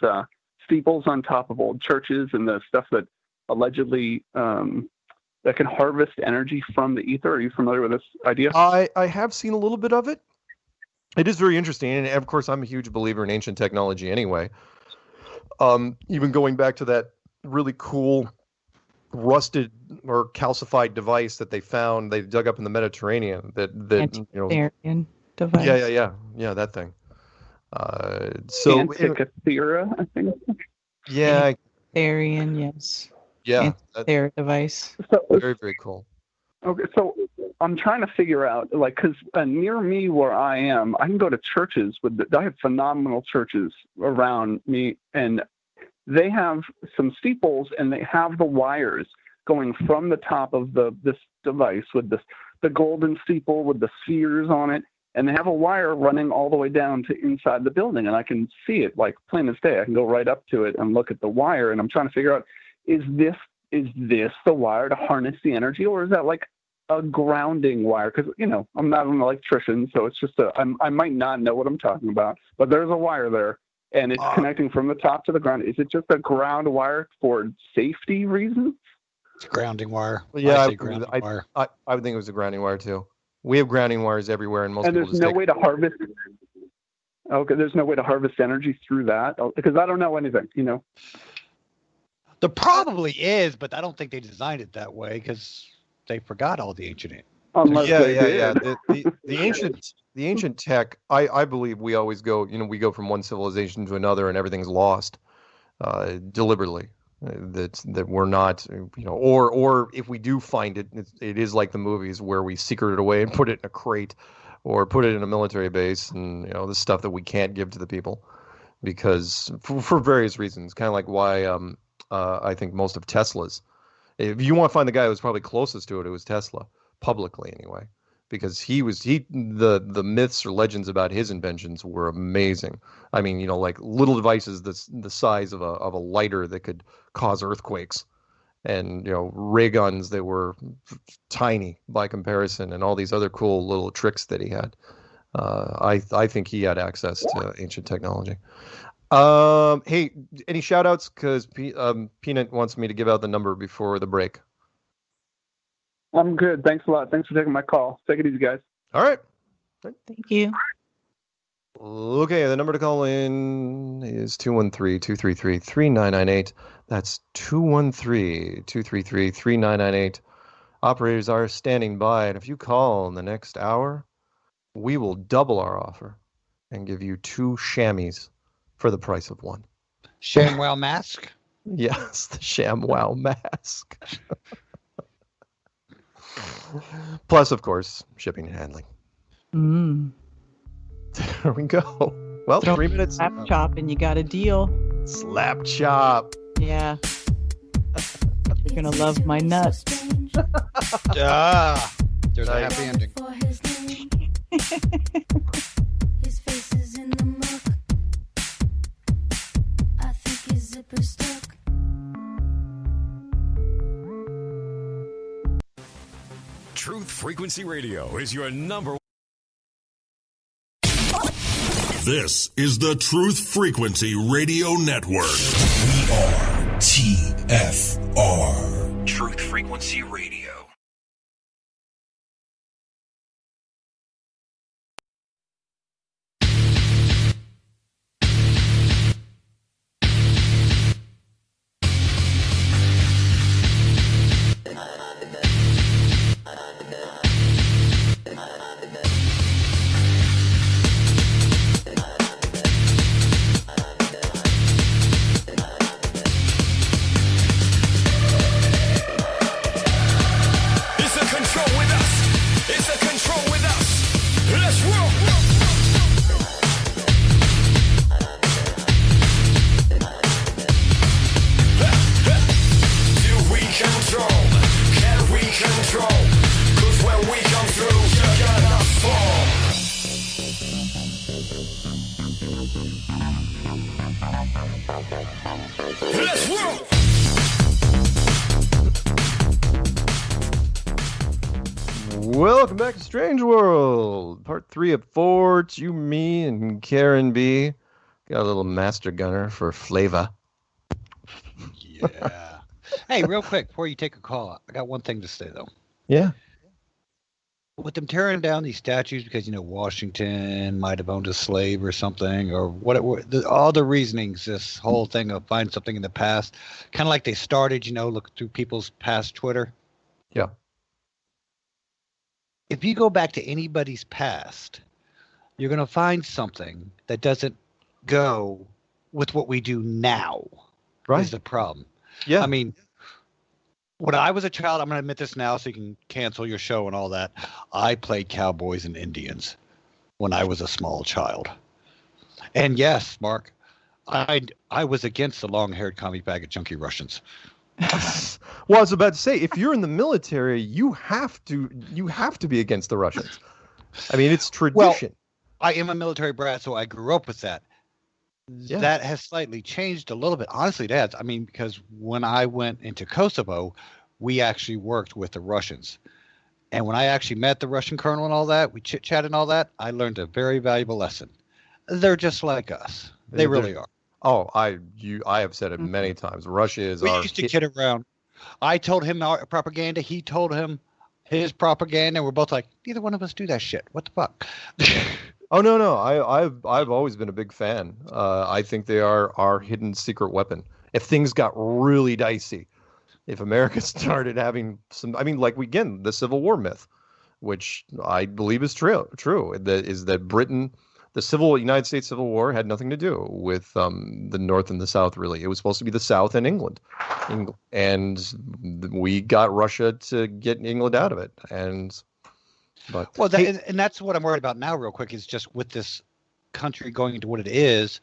steeples on top of old churches and the stuff that allegedly that can harvest energy from the ether? Are you familiar with this idea? I have seen a little bit of it. It is very interesting. And of course, I'm a huge believer in ancient technology anyway. Even going back to that really cool rusted or calcified device that they dug up in the Mediterranean. Antiquarian device. Yeah, that thing. Antikythera, I think. Yeah. Antiquarian, yes. Yeah. Their device. Very, very cool. Okay, so I'm trying to figure out, because near me where I am, I can go to churches I have phenomenal churches around me, and they have some steeples, and they have the wires going from the top of this device with the golden steeple with the spheres on it, and they have a wire running all the way down to inside the building, and I can see it like plain as day. I can go right up to it and look at the wire, and I'm trying to figure out, is this the wire to harness the energy, or is that like a grounding wire? Because I'm not an electrician, so it's just I might not know what I'm talking about, but there's a wire there, and it's connecting from the top to the ground. Is it just a ground wire for safety reasons? It's a grounding wire. Yeah, I would think it was a grounding wire too. We have grounding wires everywhere, and there's no way to harvest. Okay, there's no way to harvest energy through that, because I don't know anything. There probably is, but I don't think they designed it that way because they forgot all the ancient. Yeah. The ancient tech. I believe we always go. We go from one civilization to another, and everything's lost deliberately. That we're not. Or if we do find it, it is like the movies where we secret it away and put it in a crate, or put it in a military base, and the stuff that we can't give to the people, because for various reasons. Kind of like why. I think most of Tesla's. If you want to find the guy who was probably closest to it, it was Tesla, publicly anyway, because the myths or legends about his inventions were amazing. I mean, like little devices the size of a lighter that could cause earthquakes, and ray guns that were tiny by comparison, and all these other cool little tricks that he had. I think he had access to ancient technology. Hey, any shout outs? Because Peanut wants me to give out the number before the break. I'm good. Thanks a lot. Thanks for taking my call. Take it easy, guys. All right. Thank you. Okay, the number to call in is 213-233-3998. That's 213-233-3998. Operators are standing by, and if you call in the next hour, we will double our offer and give you 2 chamois for the price of 1. ShamWow mask? Yes, the ShamWow mask. Plus, of course, shipping and handling. There we go. Well, Throw 3 minutes. Slap chop, and you got a deal. Slap chop. Yeah. You're gonna love my nuts. There's a happy ending. His face is in the muck. I think his zipper stuck. Truth Frequency Radio is your number. This is the Truth Frequency Radio Network. We are TFR. Truth Frequency Radio. Welcome back to Strange World, part 3 of 4. It's you, me, and Karen B. Got a little master gunner for flavor. Yeah. Hey, real quick, before you take a call, I got one thing to say, though. Yeah. With them tearing down these statues because, Washington might have owned a slave or something, or all the reasonings, this whole thing of find something in the past, kind of like they started, look through people's past Twitter. Yeah. If you go back to anybody's past, you're going to find something that doesn't go with what we do now. Right. Is the problem. Yeah. I mean, when I was a child, I'm going to admit this now so you can cancel your show and all that. I played cowboys and Indians when I was a small child. And yes, Mark, I was against the long-haired commie bag of junkie Russians. Well, I was about to say, if you're in the military, you have to be against the Russians. I mean, it's tradition. Well, I am a military brat, so I grew up with that. Yeah. That has slightly changed a little bit. Honestly, it has. I mean, because when I went into Kosovo, we actually worked with the Russians. And when I actually met the Russian colonel and all that, we chit-chatted and all that, I learned a very valuable lesson. They're just like us. They really are. Oh, I have said it many times. Russia is We used to kid around. I told him our propaganda. He told him his propaganda. And we're both like, neither one of us do that shit. What the fuck? Oh, no. I've always been a big fan. I think they are our hidden secret weapon. If things got really dicey, if America started having some, the Civil War myth, which I believe is true, is that Britain, the United States Civil War had nothing to do with the North and the South, really. It was supposed to be the South and England. And we got Russia to get England out of it. And that's what I'm worried about now, real quick, is just with this country going into what it is,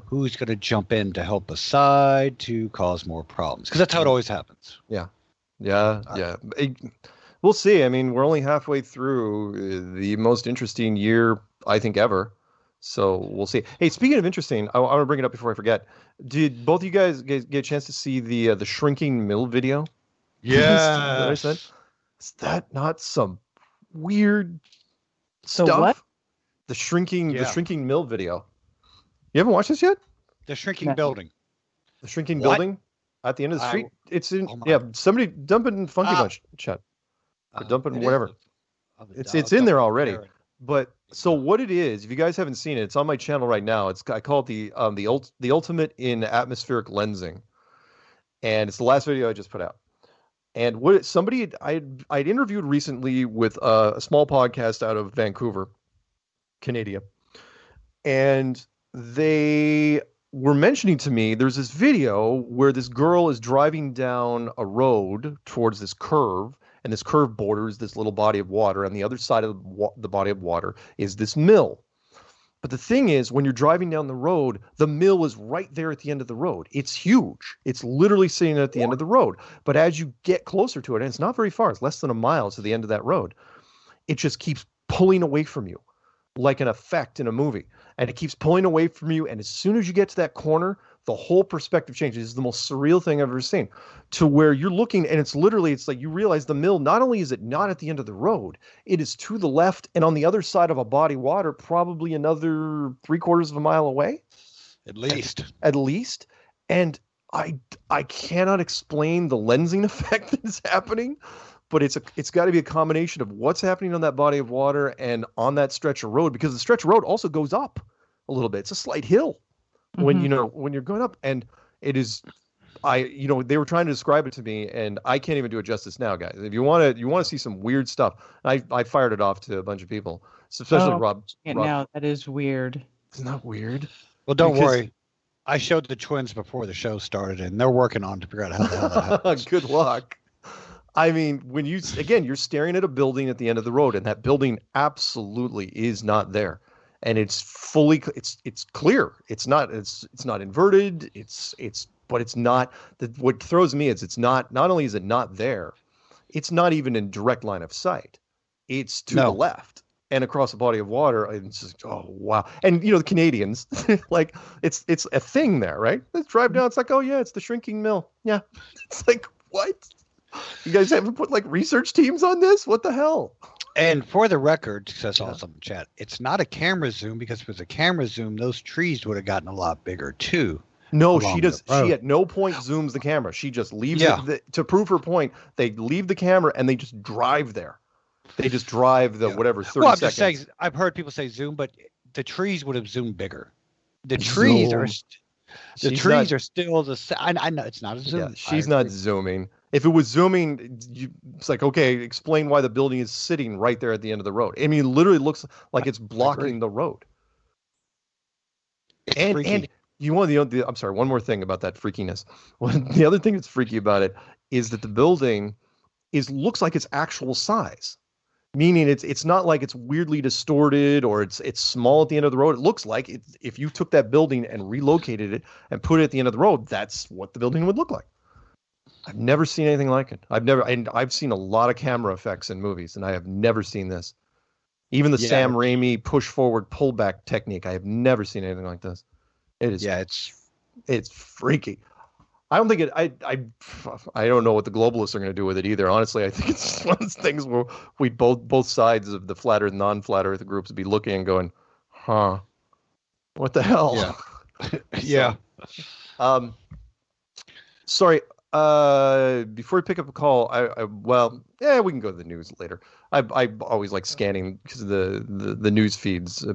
who's going to jump in to help a side to cause more problems? Because that's how it always happens. Yeah. We'll see. I mean, we're only halfway through the most interesting year, I think, ever. So we'll see. Hey, speaking of interesting, I want to bring it up before I forget. Did both of you guys get a chance to see the shrinking mill video? Yeah. I said, is that not some weird So stuff? what? The shrinking mill video. You haven't watched this yet? The shrinking building. The shrinking building at the end of the street. It's in. Somebody dump it in Funky Bunch chat. Or dumping It is whatever. It's in there already. But so what it is, if you guys haven't seen it, it's on my channel right now. I call it the ultimate in atmospheric lensing, and it's the last video I just put out. And I'd interviewed recently with a small podcast out of Vancouver, Canada, and they were mentioning to me there's this video where this girl is driving down a road towards this curve, and this curve borders this little body of water. On the other side of the body of water is this mill. But the thing is, when you're driving down the road, the mill is right there at the end of the road. It's huge. It's literally sitting at the end of the road. But as you get closer to it, and it's not very far, it's less than a mile to the end of that road, it just keeps pulling away from you like an effect in a movie. And it keeps pulling away from you. And as soon as you get to that corner, the whole perspective changes. It's the most surreal thing I've ever seen, to where you're looking and it's like you realize the mill, not only is it not at the end of the road, it is to the left and on the other side of a body of water, probably another 3/4 of a mile away. At least. At least. And I cannot explain the lensing effect that is happening, but it's got to be a combination of what's happening on that body of water and on that stretch of road, because the stretch of road also goes up a little bit. It's a slight hill. When you're going up, and it is, they were trying to describe it to me, and I can't even do it justice now, guys. If you want to see some weird stuff, I fired it off to a bunch of people, especially Rob. Now that is weird. Isn't that weird? Well, don't worry. I showed the twins before the show started, and they're working on to figure out how the hell that happens. Good luck. I mean, when you're staring at a building at the end of the road, and that building absolutely is not there. And it's fully, it's clear. It's not inverted. But it's not. What throws me is it's not only is it not there, it's not even in direct line of sight. It's to the left and across a body of water. And it's just, oh wow. And the Canadians, like it's a thing there, right? Let's drive down. It's like, oh yeah, it's the shrinking mill. Yeah. It's like, what? You guys haven't put like research teams on this? What the hell? And for the record, says also in the chat, it's not a camera zoom, because if it was a camera zoom, those trees would have gotten a lot bigger too. No, she does. She at no point zooms the camera. She just leaves it to prove her point. They leave the camera and they just drive there. They just drive the whatever 30 seconds. I'm just saying, I've heard people say zoom, but the trees would have zoomed bigger. The trees are still the same. I know it's not a zoom. Yeah, she's not zooming. If it was zooming, it's like, okay, explain why the building is sitting right there at the end of the road. I mean, it literally looks like it's blocking the road. And you want I'm sorry, one more thing about that freakiness. The other thing that's freaky about it is that the building looks like its actual size. Meaning it's not like it's weirdly distorted or it's small at the end of the road. It looks like if you took that building and relocated it and put it at the end of the road, that's what the building would look like. I've never seen anything like it. I've seen a lot of camera effects in movies, and I have never seen this. Even the Sam Raimi push forward pullback technique, I have never seen anything like this. It is. Yeah, it's freaky. I don't think I don't know what the globalists are going to do with it either. Honestly, I think it's one of those things where we both sides of the flat earth, non-flat earth groups would be looking and going, huh, what the hell? Yeah. Sorry. Before we pick up a call, we can go to the news later. I always like scanning because the news feeds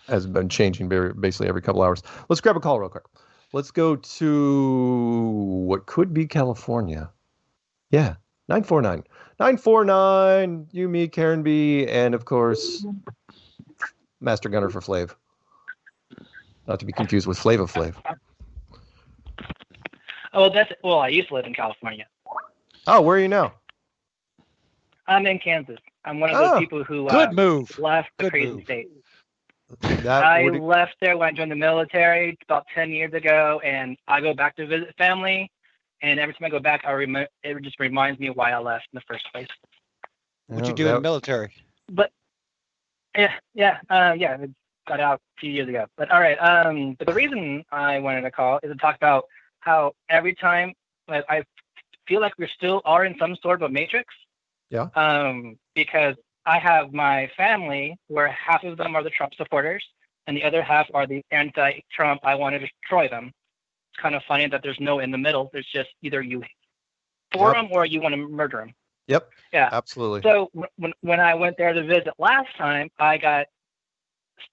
has been changing basically every couple hours. Let's grab a call real quick. Let's go to what could be California. Yeah, 949. You, me, Karen B, and of course, Master Gunner for Flav. Not to be confused with Flava Flav. Oh, I used to live in California. Oh, where are you now? I'm in Kansas. I'm one of those people who left the crazy state. I left there when I joined the military about 10 years ago, and I go back to visit family. And every time I go back, it just reminds me of why I left in the first place. What'd you do in the military? But I got out a few years ago. But all right, but the reason I wanted to call is to talk about how every time I feel like we still are in some sort of a matrix. Yeah. Because I have my family where half of them are the Trump supporters and the other half are the anti-Trump. I want to destroy them. It's kind of funny that there's no in the middle. There's just either you for them or you want to murder them. Yep. Yeah. Absolutely. So when I went there to visit last time, I got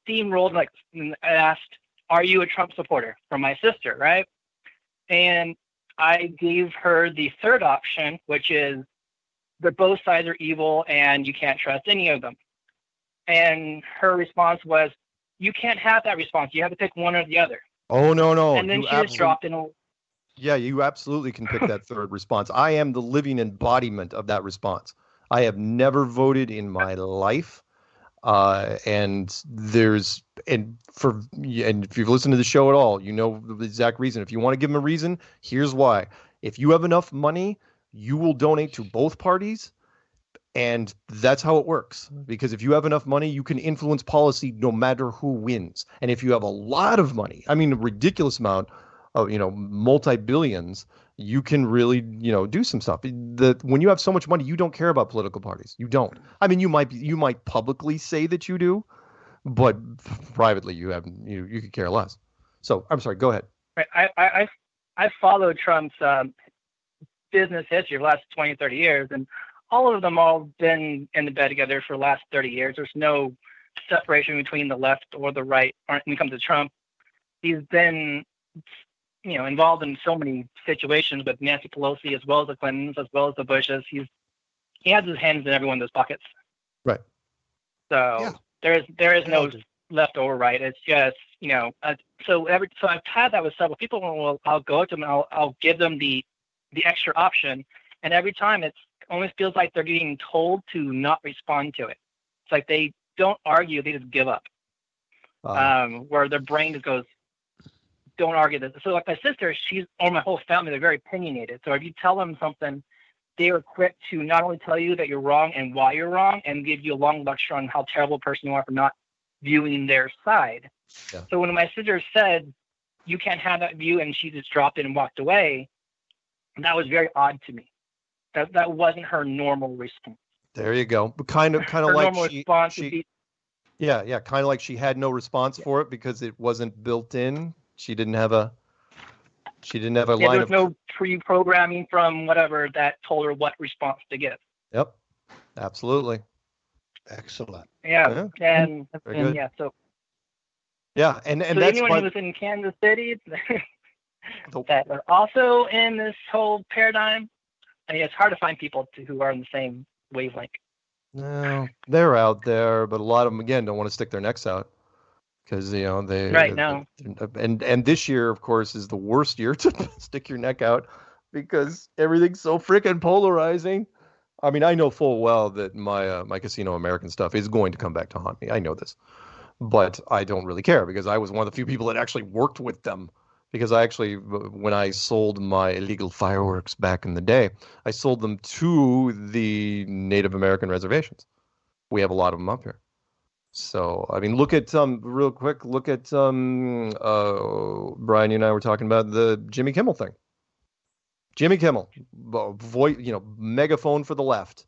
steamrolled. Like, I asked, "Are you a Trump supporter?" from my sister, right? And I gave her the third option, which is that both sides are evil and you can't trust any of them. And her response was, "You can't have that response. You have to pick one or the other." Oh, no. And then You she just dropped in. Yeah, you absolutely can pick that third response. I am the living embodiment of that response. I have never voted in my life. And if you've listened to the show at all, you know the exact reason. If you want to give them a reason, here's why. If you have enough money, you will donate to both parties. And that's how it works. Because if you have enough money, you can influence policy no matter who wins. And if you have a lot of money, I mean, a ridiculous amount of, multi-billions, you can really, do some stuff. When you have so much money, you don't care about political parties. You don't. I mean, you might publicly say that you do, but privately you could care less. So I'm sorry, go ahead. Right. I followed Trump's business history for the last 20, 30 years, and all of them all been in the bed together for the last 30 years. There's no separation between the left or the right when it comes to Trump. He's been involved in so many situations with Nancy Pelosi, as well as the Clintons, as well as the Bushes. He has his hands in every one of those pockets. Right. So there is no left or right. It's just so I've had that with several people. Well, I'll go to them and I'll give them the extra option, and every time it almost feels like they're getting told to not respond to it. It's like they don't argue; they just give up. Where their brain just goes, "Don't argue this." So like my sister, or my whole family, they're very opinionated. So if you tell them something, they are quick to not only tell you that you're wrong and why you're wrong, and give you a long lecture on how terrible a person you are for not viewing their side. Yeah. So when my sister said, "You can't have that view," and she just dropped it and walked away, that was very odd to me. That wasn't her normal response. There you go. But kind of like kind of like she had no response for it because it wasn't built in. She didn't have a line of... There was no pre-programming from whatever that told her what response to give. Yep, absolutely. Excellent. Yeah. And yeah, so... Yeah, and so that's anyone who was in Kansas City that are also in this whole paradigm, I mean, it's hard to find people who are in the same wavelength. No, they're out there, but a lot of them, again, don't want to stick their necks out. Because they right now, and this year, of course, is the worst year to stick your neck out because everything's so freaking polarizing. I mean, I know full well that my Casino American stuff is going to come back to haunt me. I know this, but I don't really care because I was one of the few people that actually worked with them. Because when I sold my illegal fireworks back in the day, I sold them to the Native American reservations. We have a lot of them up here. So, I mean, look at, real quick, Brian, you and I were talking about the Jimmy Kimmel thing. Jimmy Kimmel, megaphone for the left,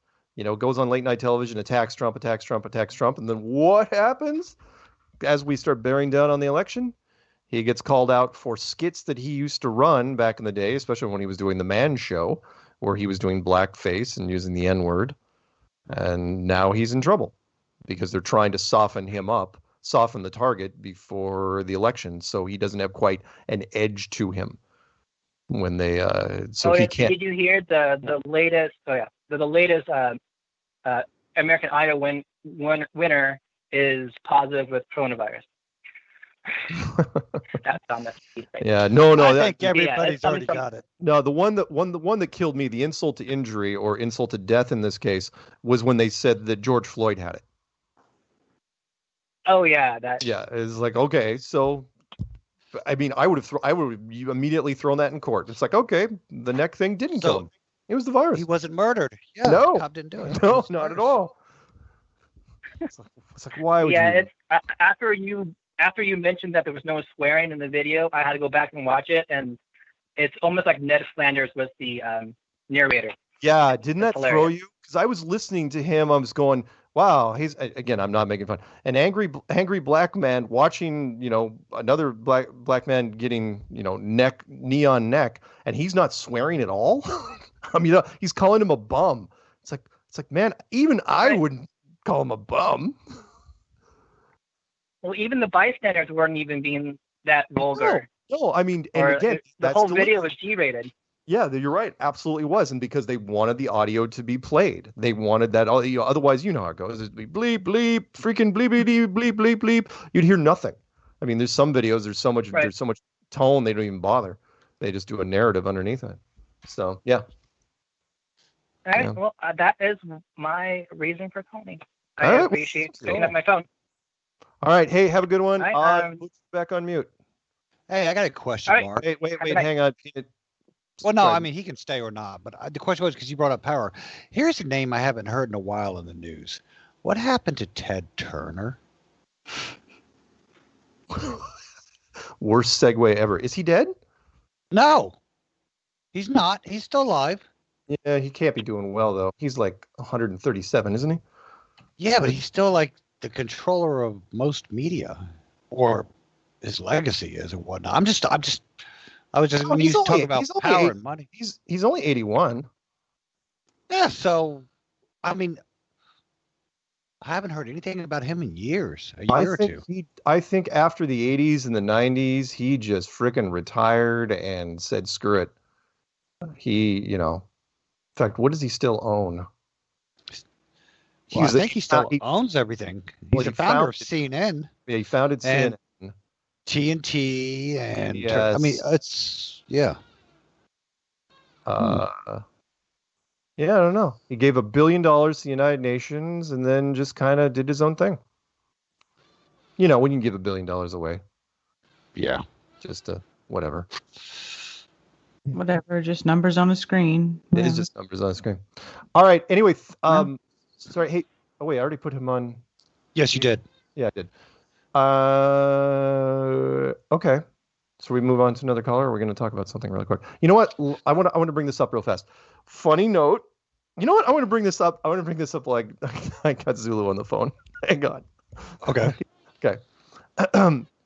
goes on late night television, attacks Trump. And then what happens as we start bearing down on the election? He gets called out for skits that he used to run back in the day, especially when he was doing the Man Show, where he was doing blackface and using the N-word. And now he's in trouble because they're trying to soften the target before the election, so he doesn't have quite an edge to him when they. He can't. Did you hear the latest? The latest American Idol winner is positive with coronavirus. That's on the feed. Yeah, no. I think everybody's already got it. No, the one that killed me, the insult to injury or insult to death in this case, was when they said that George Floyd had it. Oh yeah, it's like, okay, so I mean, I would have immediately thrown that in court. It's like, okay, the neck thing didn't kill him. It was the virus. He wasn't murdered. Yeah, no, the cop didn't do it. No, not at all. It's like why would you? Yeah, it's after you mentioned that there was no swearing in the video, I had to go back and watch it, and it's almost like Ned Flanders was the narrator. Yeah, didn't that throw you? Because I was listening to him, I was going, wow, he's, again, I'm not making fun. An angry black man watching, another black man getting, knee on neck, and he's not swearing at all. I mean, he's calling him a bum. It's like, It's like, man, even I wouldn't call him a bum. Well, even the bystanders weren't even being that vulgar. No, I mean, and Or again, the that's whole deliberate. video was G-rated. Yeah, you're right. Absolutely was, and because they wanted the audio to be played, they wanted that. Otherwise, you know how it goes. It'd be bleep bleep, freaking bleep bleep bleep bleep bleep. You'd hear nothing. I mean, there's some videos. There's so much tone. They don't even bother. They just do a narrative underneath it. So yeah. All right. Yeah. Well, that is my reason for calling. All I right, appreciate picking up my phone. All right. Hey, have a good one. All right, Put you back on mute. Hey, I got a question, All right. Mark. Wait. Hang on. Well, no, I mean, he can stay or not. But the question was, because you brought up power. Here's a name I haven't heard in a while in the news. What happened to Ted Turner? Worst segue ever. Is he dead? No, he's not. He's still alive. Yeah, he can't be doing well, though. He's like 137, isn't he? Yeah, but he's still like the controller of most media, or his legacy is or whatnot. I was just when you talk about power and money. He's only 81. Yeah, so I mean, I haven't heard anything about him in years, a year or two. I think after the 80s and the 90s, he just freaking retired and said, screw it. In fact, what does he still own? Well, I think he still owns everything. He's the founder of CNN. Yeah, he founded CNN. TNT and yes. I mean, it's yeah. Yeah, I don't know. He gave $1 billion to the United Nations and then just kind of did his own thing. You know, when you give $1 billion away. Yeah. Just whatever. Whatever, just numbers on a screen. It is just numbers on a screen. All right. Anyway, sorry. Hey, I already put him on. Yes, you did. Yeah, I did. Okay. So we move on to another caller. Or we're going to talk about something really quick. You know what? I want to bring this up real fast. Funny note. You know what? I want to bring this up. Like I got Zulu on the phone. Hang on. Okay. Okay.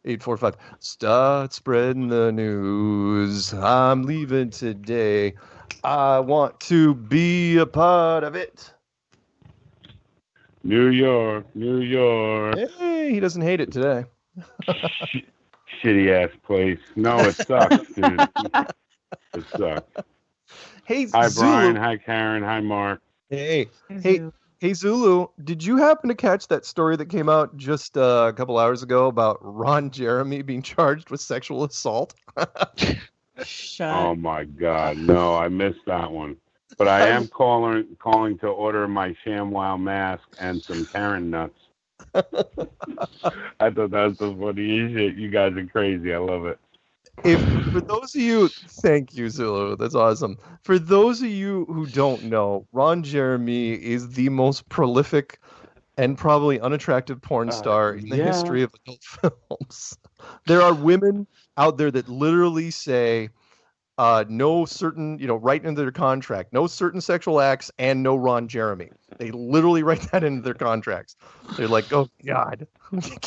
845. Start spreading the news. I'm leaving today. I want to be a part of it. New York. Hey, he doesn't hate it today. Shitty ass place. No, it sucks, dude. It sucks. Hey, hi, Zulu. Brian. Hi, Karen. Hi, Mark. Hey, Zulu. Did you happen to catch that story that came out just a couple hours ago about Ron Jeremy being charged with sexual assault? Oh my God, no, I missed that one. But I am calling to order my ShamWow mask and some Karen nuts. I thought that was the funny shit. You guys are crazy. I love it. For those of you, thank you, Zulu. That's awesome. For those of you who don't know, Ron Jeremy is the most prolific and probably unattractive porn star in the history of adult films. There are women out there that literally say, no certain, write into their contract, no certain sexual acts and no Ron Jeremy. They literally write that into their contracts. They're like, oh God, they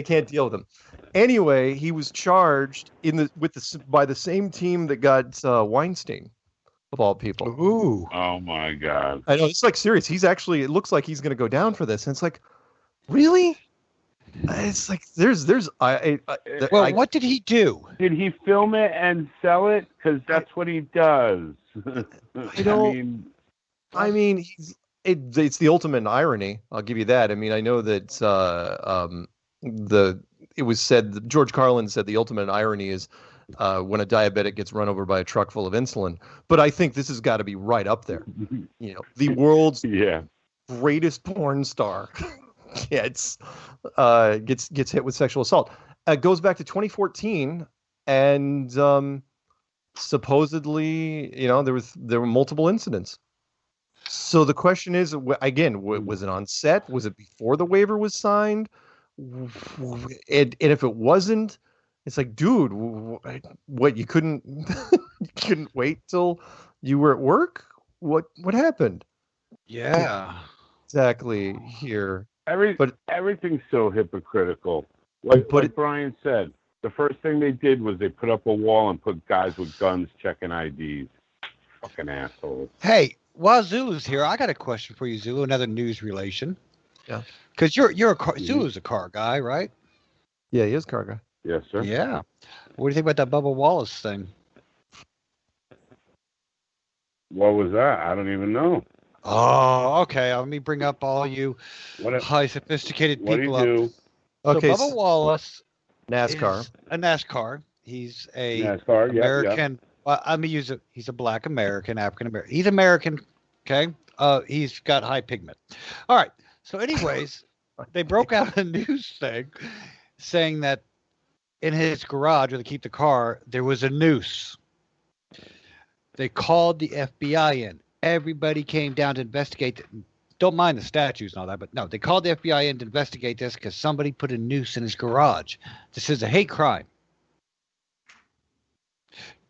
can't deal with him. Anyway, he was charged by the same team that got Weinstein, of all people. Ooh. Oh my God. I know, it's like serious. It looks like he's going to go down for this. And it's like, really? It's like what did he do? Did he film it and sell it? Because that's what he does. It's the ultimate irony. I'll give you that. I mean, I know that it was said that George Carlin said the ultimate irony is when a diabetic gets run over by a truck full of insulin. But I think this has got to be right up there. The world's greatest porn star gets hit with sexual assault. It goes back to 2014, and supposedly, there were multiple incidents. So the question is, again, was it on set? Was it before the waiver was signed? And if it wasn't, it's like, dude, what, you couldn't wait till you were at work? What happened? Yeah, exactly here. Everything's so hypocritical. Like Brian said, the first thing they did was they put up a wall and put guys with guns checking IDs. Fucking assholes. Hey, while Zulu's here, I got a question for you, Zulu. Another news relation. Yeah. Because you're a car. Zulu's a car guy, right? Yeah, he is a car guy. Yes, sir. Yeah. What do you think about that Bubba Wallace thing? What was that? I don't even know. Oh, okay. Let me bring up all you high sophisticated people. What do you do? Okay, so Bubba Wallace, NASCAR. is a NASCAR. He's a NASCAR, American. Well, I'm gonna use it. He's a Black American, African American. He's American. Okay. He's got high pigment. All right. So, anyways, they broke out a news thing saying that in his garage where they keep the car, there was a noose. They called the FBI in. Everybody came down to investigate. Don't mind the statues and all that, but no, they called the FBI in to investigate this because somebody put a noose in his garage. This is a hate crime.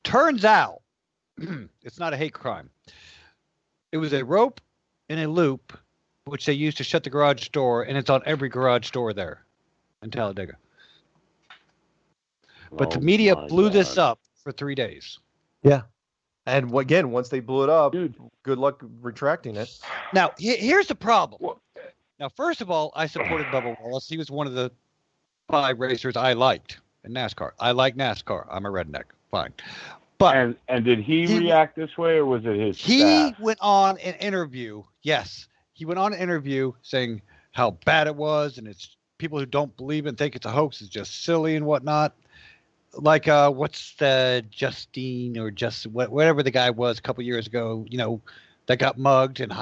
Turns out it's not a hate crime. It was a rope and a loop, which they used to shut the garage door, and it's on every garage door there in Talladega. But the media blew this up for 3 days. Yeah. And again, once they blew it up, good luck retracting it. Now, here's the problem. Now, first of all, I supported Bubba Wallace. He was one of the 5 racers I liked in NASCAR. I like NASCAR. I'm a redneck. Fine. But and did he react this way, or was it his He staff? went on an interview. Yes. He went on an interview saying how bad it was, and it's people who don't believe it and think it's a hoax is just silly and whatnot. Like, what's the Justine or just whatever the guy was a couple years ago, that got mugged and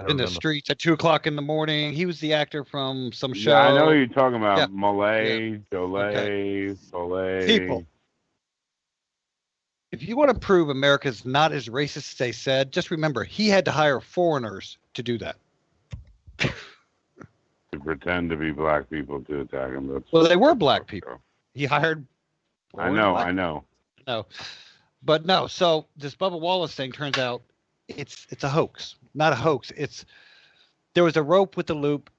in the streets at 2:00 in the morning. He was the actor from some show. Yeah, I know who you're talking about. Yeah. Malay, Jolay, Soleil. People. If you want to prove America's not as racist as they said, just remember he had to hire foreigners to do that. To pretend to be black people to attack him. Well, they were black people. He hired. I know. No, but no. So this Bubba Wallace thing turns out it's a hoax, not a hoax. There was a rope with a loop.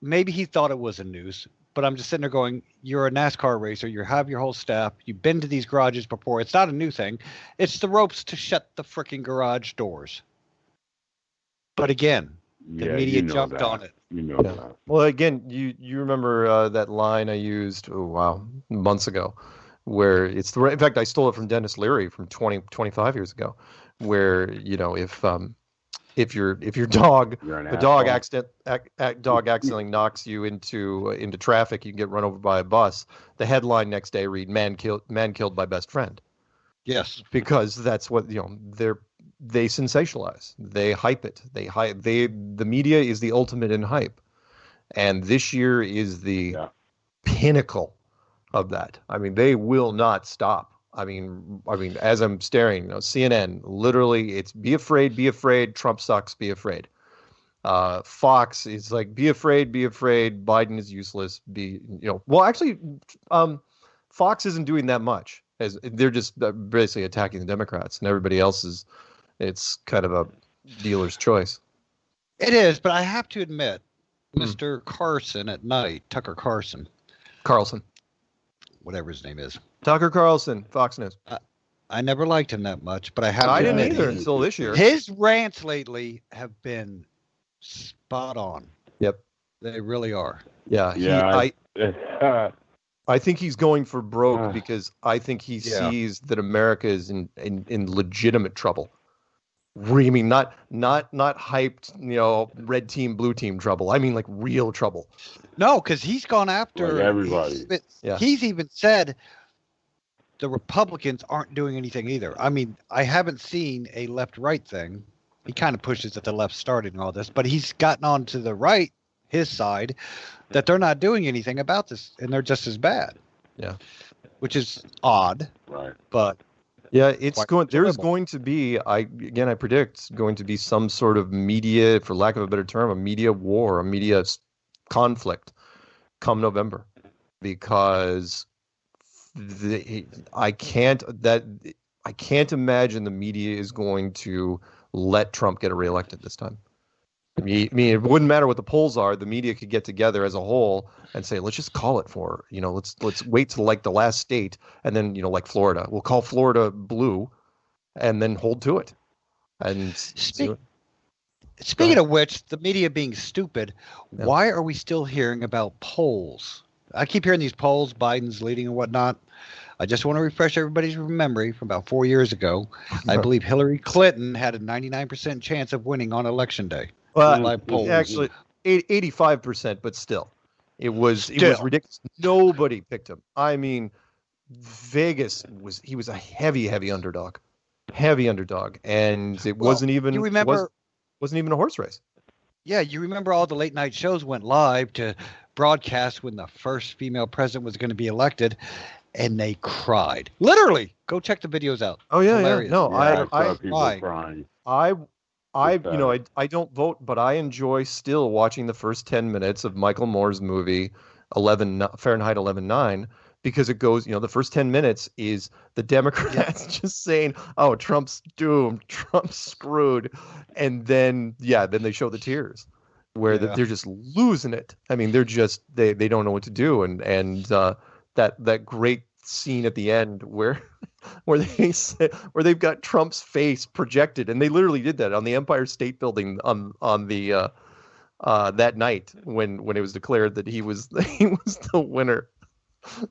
Maybe he thought it was a noose, but I'm just sitting there going, "You're a NASCAR racer. You have your whole staff. You've been to these garages before. It's not a new thing. It's the ropes to shut the freaking garage doors." But again, the media jumped on it. You know that. Well, again, you remember that line I used, months ago, where it's the in fact I stole it from Dennis Leary from 25 years ago, where if your dog dog accidentally knocks you into traffic, you can get run over by a bus. The headline next day read man killed by best friend. Yes, because that's what they sensationalize. They hype it. The media is the ultimate in hype. And this year is the pinnacle of that. I mean, they will not stop. I mean, as I'm staring, CNN, literally it's be afraid, Trump sucks, be afraid. Fox is like, be afraid, Biden is useless, Fox isn't doing that much, as they're just basically attacking the Democrats, and everybody else it's kind of a dealer's choice. It is, but I have to admit, Mr. Carson at night, Tucker Carlson, whatever his name is, Tucker Carlson, Fox News. I never liked him that much, but I didn't either until this year. His rants lately have been spot on. Yep, they really are. Yeah. I think he's going for broke because I think he sees that America is in legitimate trouble. I mean, not hyped, red team, blue team trouble. I mean, like real trouble. No, because he's gone after everybody. He's even said the Republicans aren't doing anything either. I mean, I haven't seen a left-right thing. He kind of pushes that the left started and all this, but he's gotten on to the right, his side, that they're not doing anything about this, and they're just as bad. Yeah, which is odd. Right. But yeah, there's going to be, I predict, going to be some sort of media, for lack of a better term, a media war, a media conflict come November, because I can't imagine the media is going to let Trump get reelected this time. I mean, it wouldn't matter what the polls are. The media could get together as a whole and say, let's just call it for, let's wait till like the last state, and then like Florida, we'll call Florida blue, and then hold to it. And Speaking of which, the media being stupid, why are we still hearing about polls? I keep hearing these polls, Biden's leading and whatnot. I just want to refresh everybody's memory from about 4 years ago. I believe Hillary Clinton had a 99% chance of winning on Election Day. Well, actually, 85%, but still, it was ridiculous. Nobody picked him. I mean, Vegas he was a heavy underdog, and it wasn't even. You remember? Wasn't even a horse race. Yeah, you remember all the late night shows went live to broadcast when the first female president was going to be elected, and they cried. Literally, go check the videos out. Oh yeah, Hilarious. yeah. No, I saw people crying. I don't vote, but I enjoy still watching the first 10 minutes of Michael Moore's movie Fahrenheit 11/9, because it goes, the first 10 minutes is the Democrats just saying, "Oh, Trump's doomed, Trump's screwed," and then they show the tears where they're just losing it. I mean, they're just they don't know what to do, and that great scene at the end where they've got Trump's face projected, and they literally did that on the Empire State Building on the that night when it was declared that he was the winner,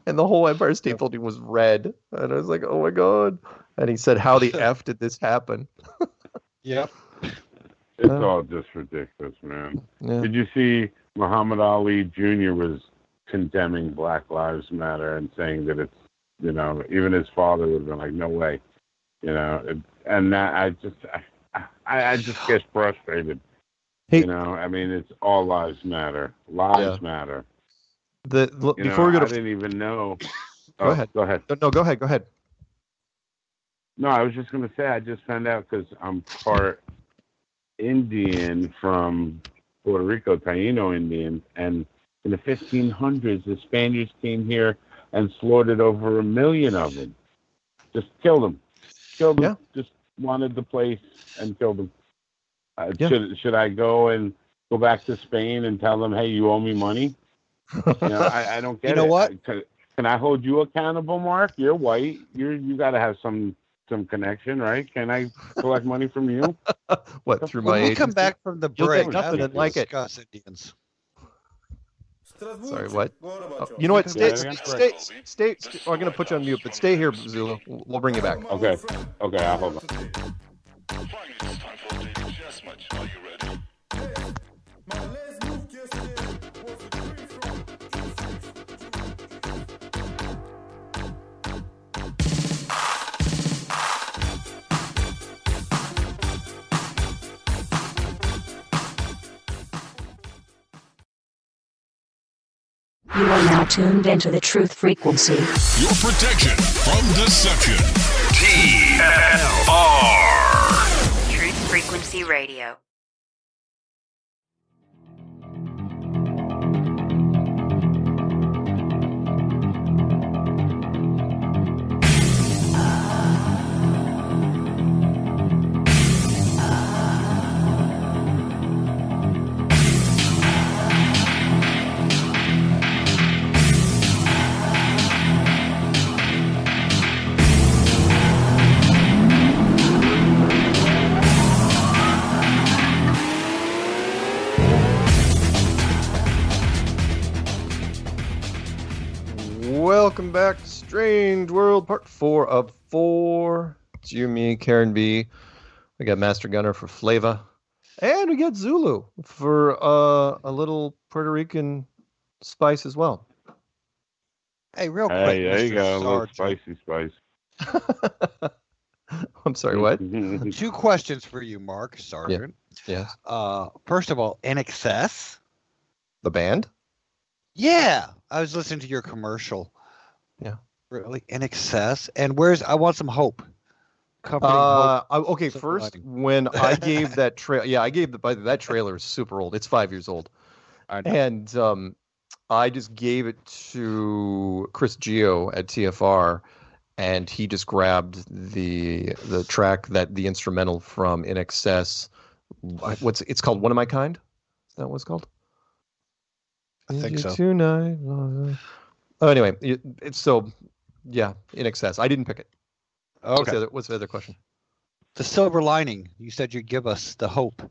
and the whole Empire State Building was red, and I was like, oh my god! And he said, "How the f did this happen?" Yep. It's all just ridiculous, man. Yeah. Did you see Muhammad Ali Jr. was condemning Black Lives Matter and saying that it's, even his father would have been like, no way, and that I just get frustrated. Hey, I mean, it's all lives matter. Lives matter. Before we go to, I didn't even know. Go ahead. Go ahead. No, go ahead. No, I was just going to say, I just found out because I'm part Indian from Puerto Rico, Taino Indian, and in the 1500s, the Spaniards came here and slaughtered over 1 million of them. Just killed them. Yeah. Just wanted the place and killed them. Should I go back to Spain and tell them, hey, you owe me money? I don't get it. You know what? Can I hold you accountable, Mark? You're white. You got to have some connection, right? Can I collect money from you? What, through my When we agency? come back from the You'll break, get nothing and like it. discuss Indians. Sorry, what? Oh, you know what? Stay. I'm going to put you on mute, but stay here, Zulu. We'll bring you back. Okay, I'll hold on. You are now tuned into the truth frequency. Your protection from deception. TFR. Truth Frequency Radio. Welcome back to Strange World, part 4 of 4. It's you, me, Karen B. We got Master Gunner for Flava. And we got Zulu for a little Puerto Rican spice as well. Hey, real quick. Hey, there you go. A little Sargent. spicy. I'm sorry, what? 2 questions for you, Mark Sargent. Yeah. First of all, In Excess. The band? Yeah. I was listening to your commercial. Yeah. Really? In Excess. And I want some hope. Hope. Okay, first, when I gave that trailer, that trailer is super old. It's 5 years old. And I just gave it to Chris Gio at TFR, and he just grabbed the track, the instrumental from In Excess. It's called One of My Kind? Is that what it's called? I think so. Tonight. Oh, anyway, it's so, yeah, In Excess. I didn't pick it. Okay. What's the other question? The silver lining. You said you'd give us the hope.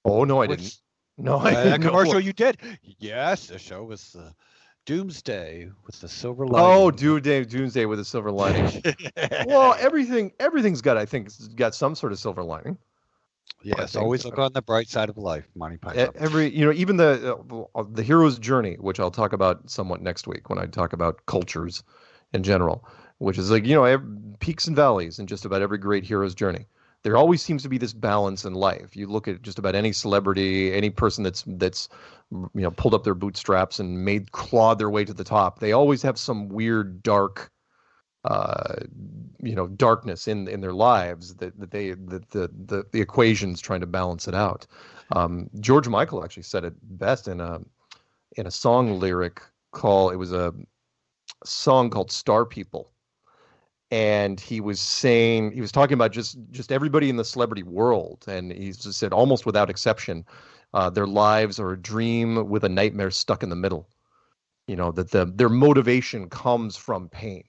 Oh no, I didn't. No, I that didn't. commercial you did. Yes, the show was Doomsday with the silver lining. Oh, Doomsday with a silver lining. Well, everything's got, I think, got some sort of silver lining. Yes, always look on the bright side of life, Monty Python. Even the hero's journey, which I'll talk about somewhat next week when I talk about cultures in general, which is like, peaks and valleys in just about every great hero's journey. There always seems to be this balance in life. You look at just about any celebrity, any person that's pulled up their bootstraps and clawed their way to the top. They always have some weird dark, darkness in their lives that the equation's trying to balance it out. George Michael actually said it best in a song lyric it was a song called Star People. And he was talking about just everybody in the celebrity world. And he just said, almost without exception, their lives are a dream with a nightmare stuck in the middle. That their motivation comes from pain,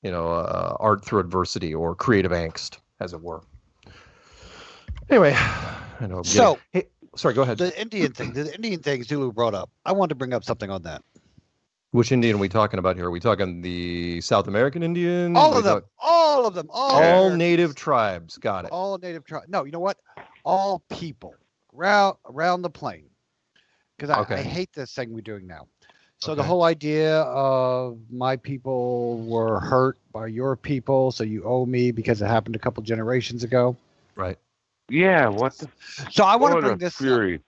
art through adversity or creative angst, as it were. Anyway, I know. Hey, sorry, go ahead. The Indian thing Zulu brought up. I wanted to bring up something on that. Which Indian are we talking about here? Are we talking the South American Indian? All of them. All native tribes. Got it. All native tribes. No, you know what? All people around the plain. Because I hate this thing we're doing now. So the whole idea of my people were hurt by your people, so you owe me because it happened a couple generations ago. Right. Yeah. What the? So I want to bring this up.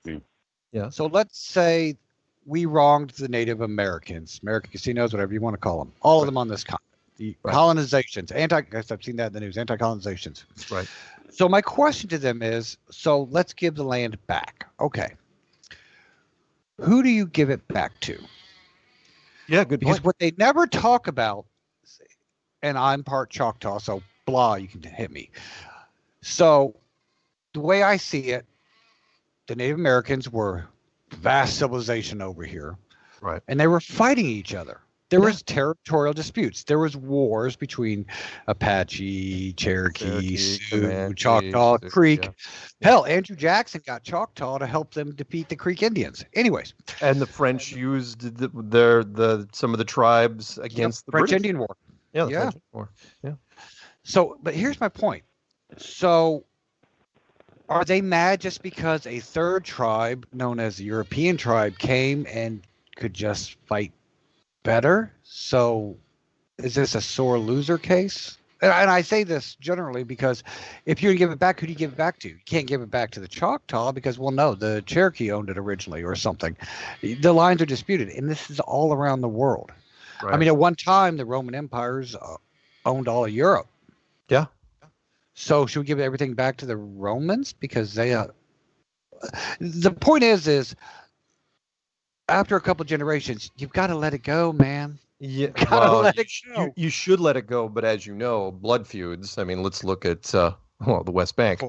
Yeah. So let's say we wronged the Native Americans, American casinos, whatever you want to call them, all of them on this continent. The colonizations, I've seen that in the news, anti-colonizations. Right. So my question to them is, so let's give the land back. Okay. Who do you give it back to? Yeah, good Because point. what they never talk about, and I'm part Choctaw, so blah, you can hit me. So the way I see it, the Native Americans were vast civilization over here, right? And they were fighting each other. There was territorial disputes. There was wars between Apache, Cherokee, Sioux, Choctaw, Creek. Yeah. Hell, Andrew Jackson got Choctaw to help them defeat the Creek Indians. Anyways, and the French used some of the tribes against the French British. Indian War. Yeah, the French Indian War. Yeah. So, but here's my point. So, are they mad just because a third tribe, known as the European tribe, came and could just fight better? So is this a sore loser case? And I say this generally because if you're going to give it back, who do you give it back to? You can't give it back to the Choctaw because, well, no, the Cherokee owned it originally or something. The lines are disputed, and this is all around the world. Right. I mean, at one time, the Roman empires owned all of Europe. Yeah. So should we give everything back to the Romans? Because they, the point is after a couple generations, you've got to let it go, man. Yeah, let it go. You should let it go, but as you know, blood feuds. I mean, let's look at the West Bank.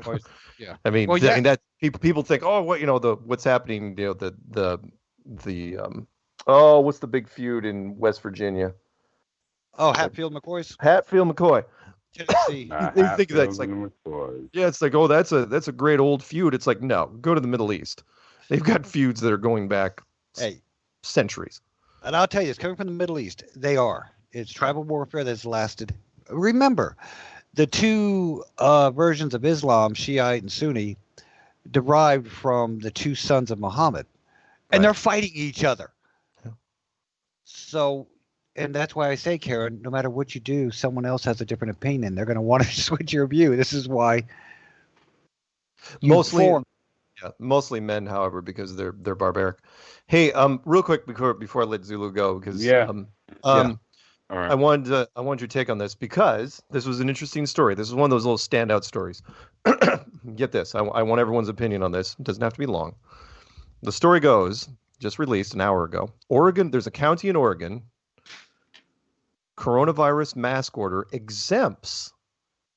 Yeah. I mean, I mean that people think, oh, what's happening? What's the big feud in West Virginia? Oh, Hatfield-McCoy's. Hatfield-McCoy. Tennessee. They think that's like, yeah, it's like, oh, that's a great old feud. It's like, no, go to the Middle East. They've got feuds that are going back centuries. And I'll tell you, it's coming from the Middle East. They are. It's tribal warfare that's lasted. Remember, the two versions of Islam, Shiite and Sunni, derived from the two sons of Muhammad, and they're fighting each other. Yeah. So. And that's why I say, Karen, no matter what you do, someone else has a different opinion. They're going to want to switch your view. This is why. Mostly men, however, because they're barbaric. Hey, real quick before I let Zulu go, because All right. I want your take on this because this was an interesting story. This is one of those little standout stories. Get this. I want everyone's opinion on this. It doesn't have to be long. The story goes, just released an hour ago. Oregon. There's a county in Oregon. Coronavirus mask order exempts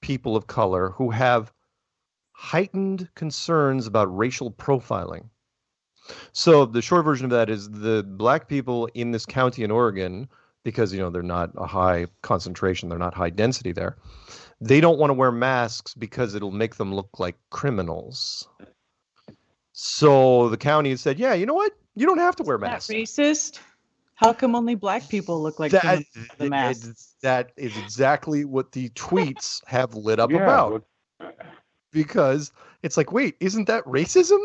people of color who have heightened concerns about racial profiling. So the short version of that is the black people in this county in Oregon, because they're not a high concentration, they're not high density there. they don't want to wear masks because it'll make them look like criminals. So the county has said, yeah, you know what? You don't have to wear masks. That racist? How come only black people look like criminals with the masks? That is exactly what the tweets have lit up about. Because it's like, wait, isn't that racism?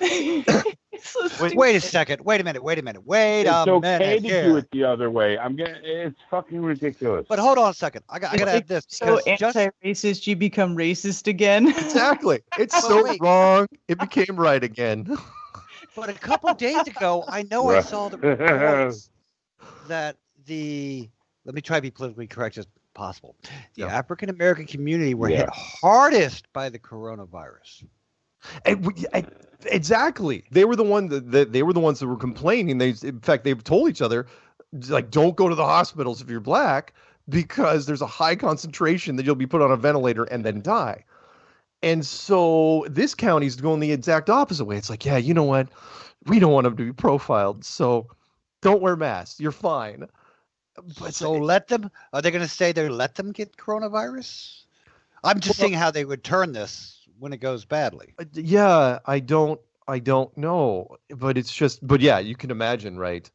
Wait a second. Wait a minute. It's okay to do it the other way. It's fucking ridiculous. But hold on a second. I got to add this. So anti-racist, you become racist again? Exactly. It's so wrong. It became right again. But a couple days ago, I know I saw the reports that let me try to be politically correct as possible. The African American community were hit hardest by the coronavirus. Exactly. They were the ones that were complaining. In fact, they've told each other, like, don't go to the hospitals if you're black because there's a high concentration that you'll be put on a ventilator and then die. And so this county's going the exact opposite way. It's like, yeah, you know what? We don't want them to be profiled, so don't wear masks. You're fine. But so let them. Are they going to say they let them get coronavirus? I'm just seeing how they would turn this when it goes badly. Yeah, I don't know, but it's just. But yeah, you can imagine, right?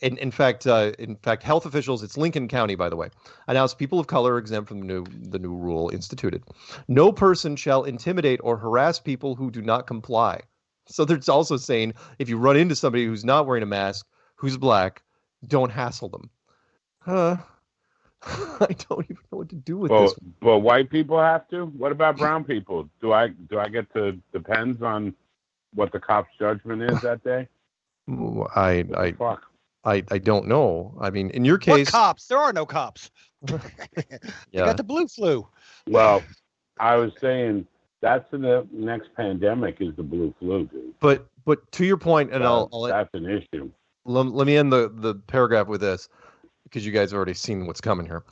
In fact, health officials, it's Lincoln County, by the way, announced people of color are exempt from the new rule instituted. No person shall intimidate or harass people who do not comply. So they're also saying if you run into somebody who's not wearing a mask, who's black, don't hassle them. I don't even know what to do with this. But white people have to? What about brown people? Do I get to, depends on what the cop's judgment is that day? I don't know. I mean, in your case, what cops? There are no cops. You got the blue flu. Well, I was saying that's the next pandemic is the blue flu, dude. But to your point, and that's an issue. Let me end the paragraph with this because you guys have already seen what's coming here.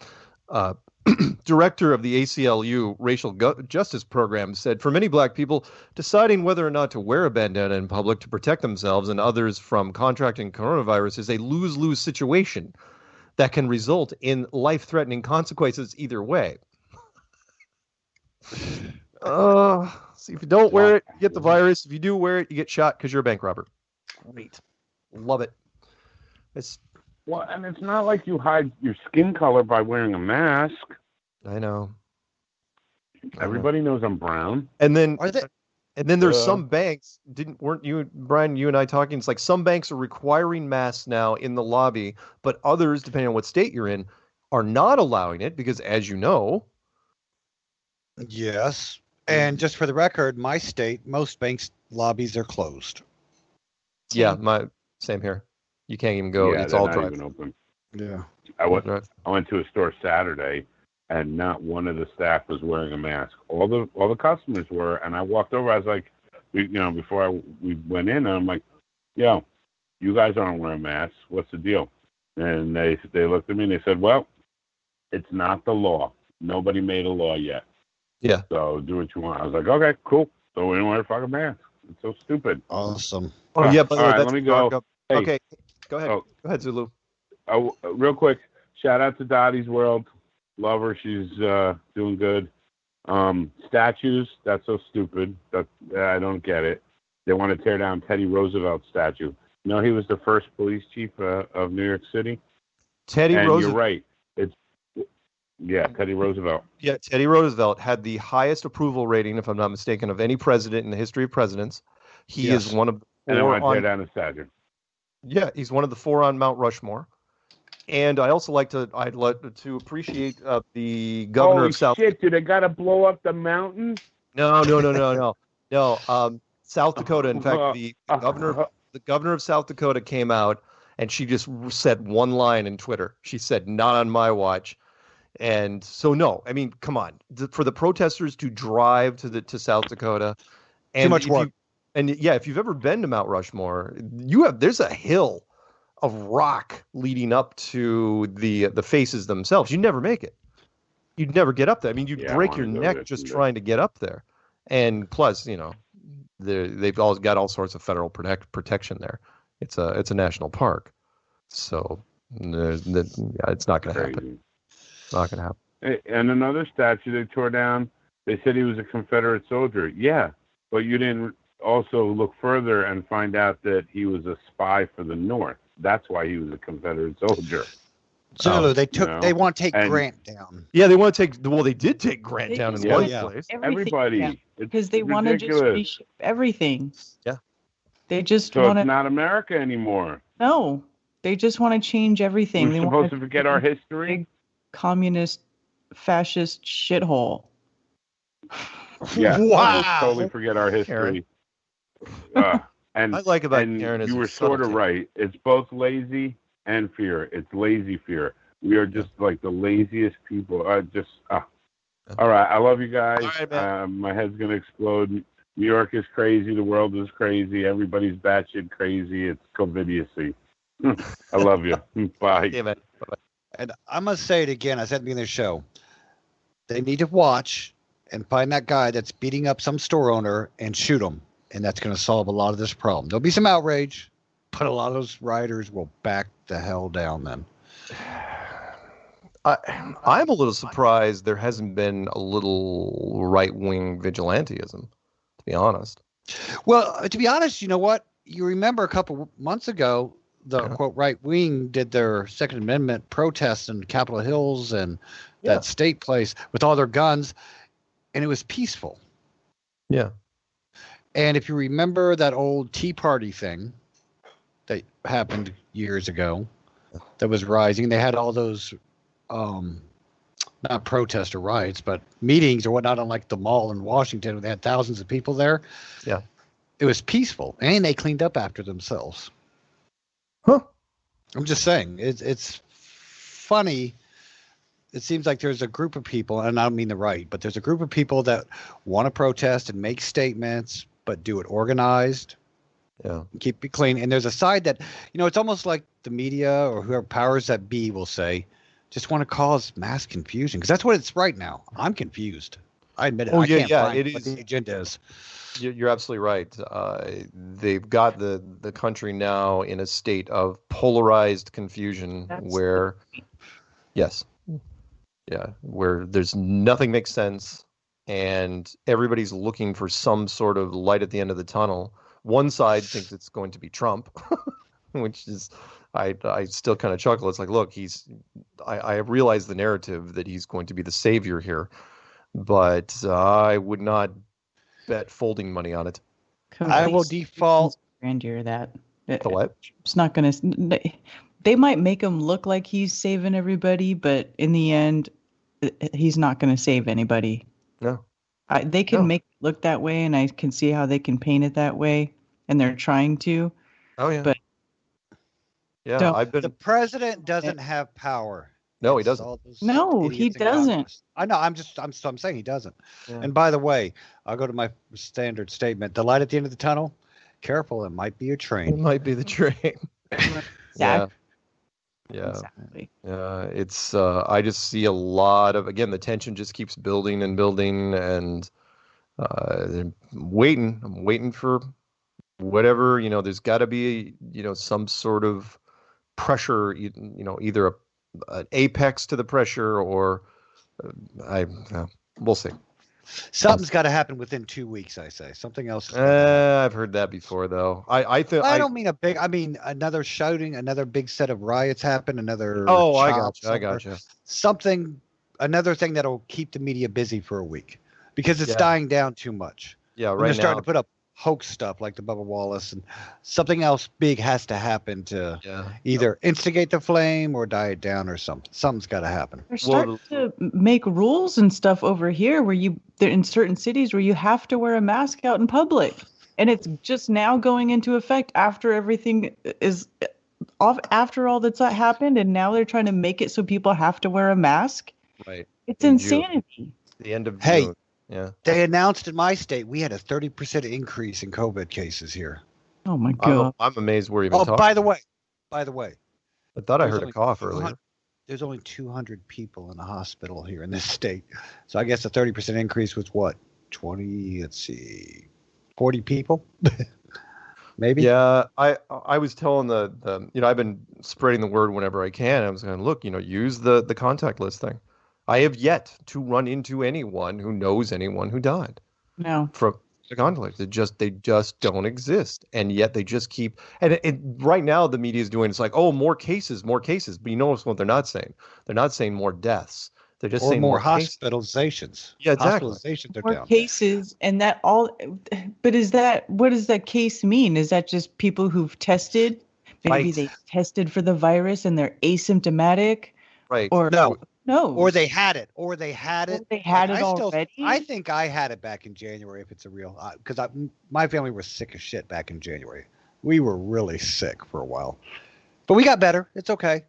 Director of the ACLU Racial Justice Program said, for many black people, deciding whether or not to wear a bandana in public to protect themselves and others from contracting coronavirus is a lose-lose situation that can result in life-threatening consequences either way. So if you don't wear it, you get the virus. If you do wear it, you get shot because you're a bank robber. Great. Love it. Well, and it's not like you hide your skin color by wearing a mask. I know. Everybody knows I'm brown. And then there's some banks. Weren't you, Brian? You and I talking? It's like some banks are requiring masks now in the lobby, but others, depending on what state you're in, are not allowing it because, as you know. Yes, and just for the record, my state, most banks lobbies are closed. Yeah, same here. You can't even go. Yeah, it's all not drive. even open. Yeah. I went to a store Saturday, and not one of the staff was wearing a mask. All the customers were, and I walked over. I was like, before we went in, and I'm like, yo, you guys aren't wearing masks. What's the deal? And they looked at me and they said, well, it's not the law. Nobody made a law yet. Yeah. So do what you want. I was like, okay, cool. So we don't wear a fucking mask. It's so stupid. Awesome. Oh yeah, but all right, let me go. Hey, okay, go ahead. Go ahead, Zulu. Real quick, shout out to Dottie's World. Love her. She's doing good. Statues, that's so stupid. I don't get it. They want to tear down Teddy Roosevelt's statue. You know, he was the first police chief of New York City. Teddy Roosevelt. You're right. Teddy Roosevelt. Yeah, Teddy Roosevelt had the highest approval rating, if I'm not mistaken, of any president in the history of presidents. He is one of the four. And I want to tear down the statue. Yeah, he's one of the four on Mount Rushmore. And I'd like to appreciate the governor of South. Holy shit! Do they got to blow up the mountain? No. South Dakota. In fact, the governor of South Dakota came out and she just said one line in Twitter. She said, "Not on my watch." And so, no, I mean, come on, for the protesters to drive to South Dakota, and too much work. If you've ever been to Mount Rushmore, there's a hill of rock leading up to the faces themselves. You never make it. You'd never get up there. I mean, you'd break your neck just trying to get up there. And plus, they've all got all sorts of federal protection there. It's a national park, so it's not going to happen. It's not going to happen. And another statue they tore down, they said he was a Confederate soldier. Yeah, but you didn't also look further and find out that he was a spy for the North. That's why he was a Confederate soldier. So they want to take Grant down. Yeah, they want to take. Well, they did take Grant down in one place. Everybody, because they want to just reshape everything. Yeah, they just so want to. It's not America anymore. No, they just want to change everything. We're supposed to forget our history. Communist, fascist shithole. Yeah, wow. Totally forget our history. And I like about and Karen is you were sort of right. It's both lazy and fear. It's lazy fear. We are just like the laziest people. All right. I love you guys. All right, my head's gonna explode. New York is crazy. The world is crazy. Everybody's batshit crazy. It's COVIDiousy. I love you. Bye. Okay, man. Bye-bye. And I must say it again. I said at the beginning of the show. They need to watch and find that guy that's beating up some store owner and shoot him. And that's going to solve a lot of this problem. There'll be some outrage, but a lot of those rioters will back the hell down then. I'm a little surprised there hasn't been a little right-wing vigilantism, to be honest. Well, to be honest, you know what? You remember a couple months ago, the quote right wing did their Second Amendment protests in Capitol Hills and that state place with all their guns, and it was peaceful. Yeah. And if you remember that old Tea Party thing that happened years ago that was rising, they had all those not protests or riots, but meetings or whatnot on like the mall in Washington. They had thousands of people there. Yeah. It was peaceful, and they cleaned up after themselves. Huh. I'm just saying, it's funny. It seems like there's a group of people, and I don't mean the right, but there's a group of people that want to protest and make statements, but do it organized. Yeah. Keep it clean. And there's a side that, it's almost like the media or whoever powers that be will say, just want to cause mass confusion. Because that's what it's right now. I'm confused. I admit it. Oh, I can't find it what is. the agenda is. You're absolutely right. They've got the country now in a state of polarized confusion where, where there's nothing makes sense and everybody's looking for some sort of light at the end of the tunnel. One side thinks it's going to be Trump, which is, I still kind of chuckle. It's like, look, I realize the narrative that he's going to be the savior here, but I would not bet folding money on it. I will default. Grandeur that. The what? It's not going to. They might make him look like he's saving everybody, but in the end, he's not going to save anybody. No. They can make it look that way, and I can see how they can paint it that way, and they're trying to. Oh yeah. But the president doesn't have power. No, he doesn't. No, he doesn't. I know. I'm saying he doesn't. Yeah. And by the way, I'll go to my standard statement. The light at the end of the tunnel. Careful, it might be a train. It might be the train. Yeah. Yeah. Exactly. It's I just see a lot of, again, the tension just keeps building and building, and I'm waiting for whatever, there's got to be, some sort of pressure, either an apex to the pressure or we'll see. Something's got to happen within 2 weeks, I say. Something else. I've heard that before, though. I don't mean another shouting, another big set of riots happen, another. Oh, I gotcha. Something, another thing that'll keep the media busy for a week because it's dying down too much. Yeah, right now. They're starting to put up hoax stuff like the Bubba Wallace, and something else big has to happen to either instigate the flame or die it down or something. Something's got to happen. They're starting to make rules and stuff over here where they're in certain cities where you have to wear a mask out in public, and it's just now going into effect after everything is off, after all that's happened, and now they're trying to make it so people have to wear a mask. Right. It's insanity. June. The end of June. Hey. Yeah. They announced in my state we had a 30% increase in COVID cases here. Oh my God! I'm amazed we're even talking. By the way, I thought I heard a cough earlier. There's only 200 people in the hospital here in this state, so I guess a 30% increase was what? 20? Let's see, 40 people, maybe. Yeah, I was telling the I've been spreading the word whenever I can. I was going, look, use the contact list thing. I have yet to run into anyone who knows anyone who died. No. From the conflict. They just don't exist. And yet they just keep, and right now the media is doing, it's like, oh, more cases. But you notice what they're not saying. They're not saying more deaths. They're just saying more cases. hospitalizations. Yeah, exactly. Hospitalizations are More down. cases, and that all. But what does that case mean? Is that just people who've tested? Maybe they tested for the virus and they're asymptomatic. Right. Or no. Or they had it. They had it already. I think I had it back in January. If it's a real, because my family was sick as shit back in January. We were really sick for a while, but we got better. It's okay.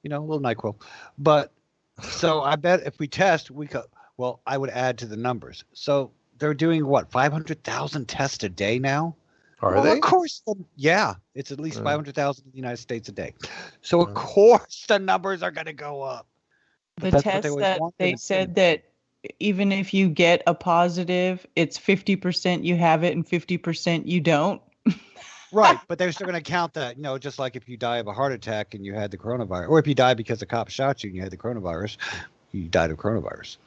A little NyQuil. But so I bet if we test, we could. Well, I would add to the numbers. So they're doing what, 500,000 tests a day now. Are they? Of course. Yeah, it's at least 500,000 in the United States a day. So of course the numbers are going to go up. The test that they said that even if you get a positive, it's 50% you have it and 50% you don't. Right, but they're still going to count that, just like if you die of a heart attack and you had the coronavirus, or if you die because a cop shot you and you had the coronavirus, you died of coronavirus.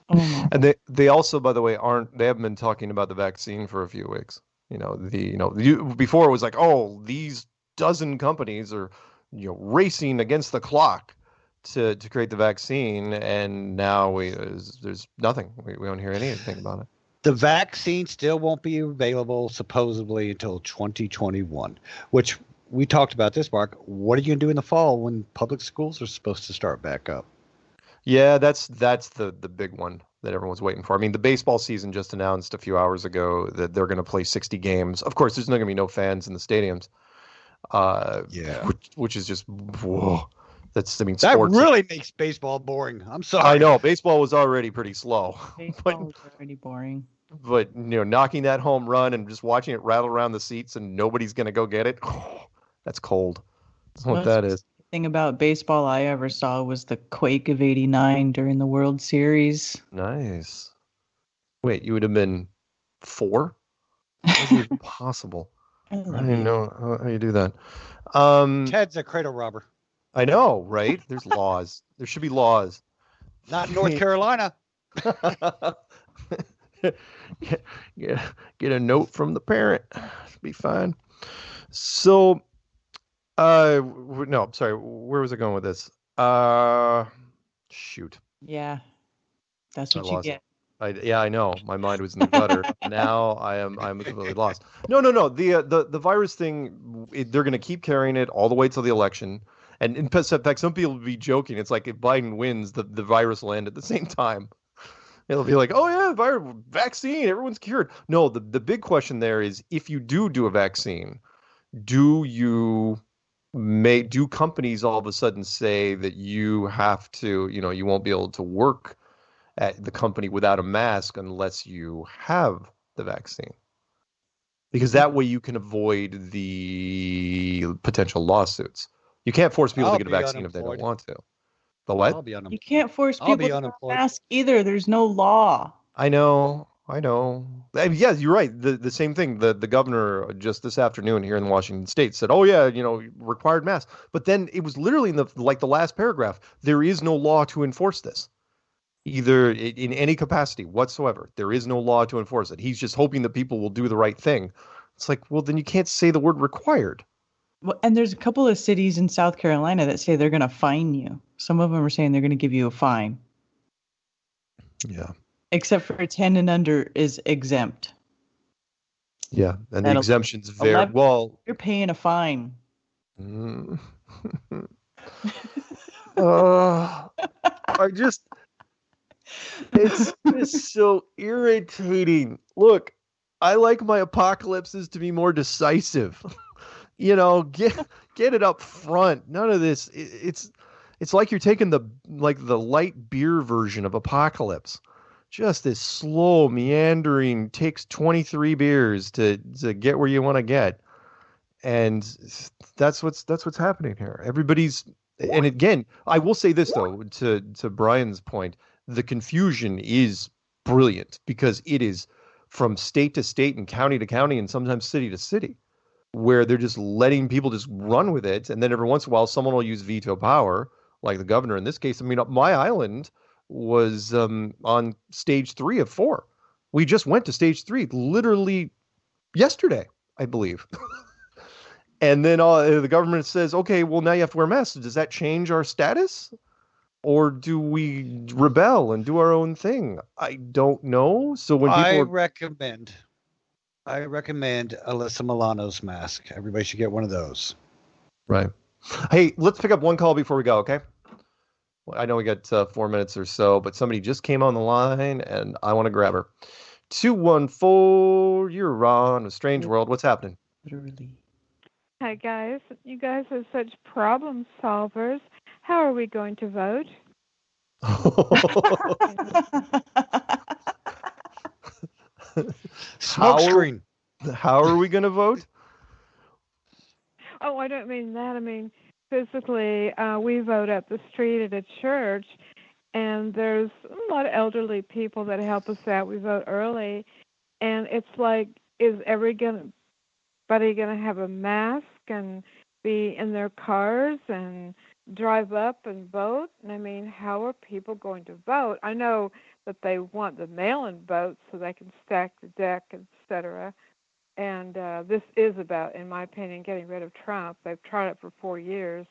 Oh. And they also, by the way, they haven't been talking about the vaccine for a few weeks. Before it was like, oh, these dozen companies are, racing against the clock to create the vaccine, and now there's nothing. We don't hear anything about it. The vaccine still won't be available supposedly until 2021, which we talked about this, Mark. What are you going to do in the fall when public schools are supposed to start back up? Yeah, that's the big one that everyone's waiting for. I mean, the baseball season just announced a few hours ago that they're going to play 60 games. Of course, there's not going to be no fans in the stadiums. Which is just whoa. That sports really makes baseball boring. I'm sorry. I know baseball was already pretty slow. Baseball was already boring. But knocking that home run and just watching it rattle around the seats and nobody's gonna go get it. That's cold. That's what that is. The thing about baseball I ever saw was the quake of '89 during the World Series. Nice. Wait, you would have been 4? That's impossible. I don't even know how you do that. Ted's a cradle robber. I know, right? There's laws. There should be laws. Not in North Carolina. Get a note from the parent. Be fine. So, no, I'm sorry. Where was I going with this? Shoot. Yeah, that's what you get. I know. My mind was in the gutter. Now I'm completely lost. No. The virus thing, they're going to keep carrying it all the way till the election. And in fact, some people will be joking. It's like if Biden wins, the virus will end at the same time. It'll be like, oh yeah, vaccine, everyone's cured. No, the big question there is, if you do a vaccine, do companies all of a sudden say that you have to, you won't be able to work at the company without a mask unless you have the vaccine? Because that way you can avoid the potential lawsuits. You can't force people to get a vaccine if they don't want to. The what? You can't force people to wear a mask either. There's no law. I know. Yeah, you're right. The same thing. The governor just this afternoon here in Washington State said, "Oh yeah, required masks." But then it was literally in the last paragraph. There is no law to enforce this, either in any capacity whatsoever. There is no law to enforce it. He's just hoping that people will do the right thing. It's like, well, then you can't say the word required. Well, and there's a couple of cities in South Carolina that say they're going to fine you. Some of them are saying they're going to give you a fine. Yeah. Except for 10 and under is exempt. Yeah, and the exemptions vary. Well, you're paying a fine. It's just so irritating. Look, I like my apocalypses to be more decisive. Get it up front. None of this. It's like you're taking the light beer version of Apocalypse. Just this slow meandering, takes 23 beers to get where you want to get. And that's what's happening here. Everybody's, and again, I will say this though, to Brian's point, the confusion is brilliant because it is from state to state and county to county and sometimes city to city, where they're just letting people just run with it. And then every once in a while, someone will use veto power, like the governor in this case. I mean, my island, was on stage 3 of 4. We just went to stage 3 literally yesterday, I believe. And then the government says, okay, well, now you have to wear masks. Does that change our status? Or do we rebel and do our own thing? I don't know. So when people I recommend Alyssa Milano's mask. Everybody should get one of those. Right. Hey, let's pick up one call before we go, okay? Well, I know we got 4 minutes or so, but somebody just came on the line, and I want to grab her. 214, you're on A Strange World. What's happening? Literally. Hi, guys. You guys are such problem solvers. How are we going to vote? Smoke screen. How are we going to vote? Oh, I don't mean that. I mean, physically, we vote up the street at a church, and there's a lot of elderly people that help us out. We vote early, and it's like, is everybody going to have a mask and be in their cars and drive up and vote? And I mean, how are people going to vote? I know that they want the mail-in votes so they can stack the deck, etc. And this is about, in my opinion, getting rid of Trump. They've tried it for 4 years.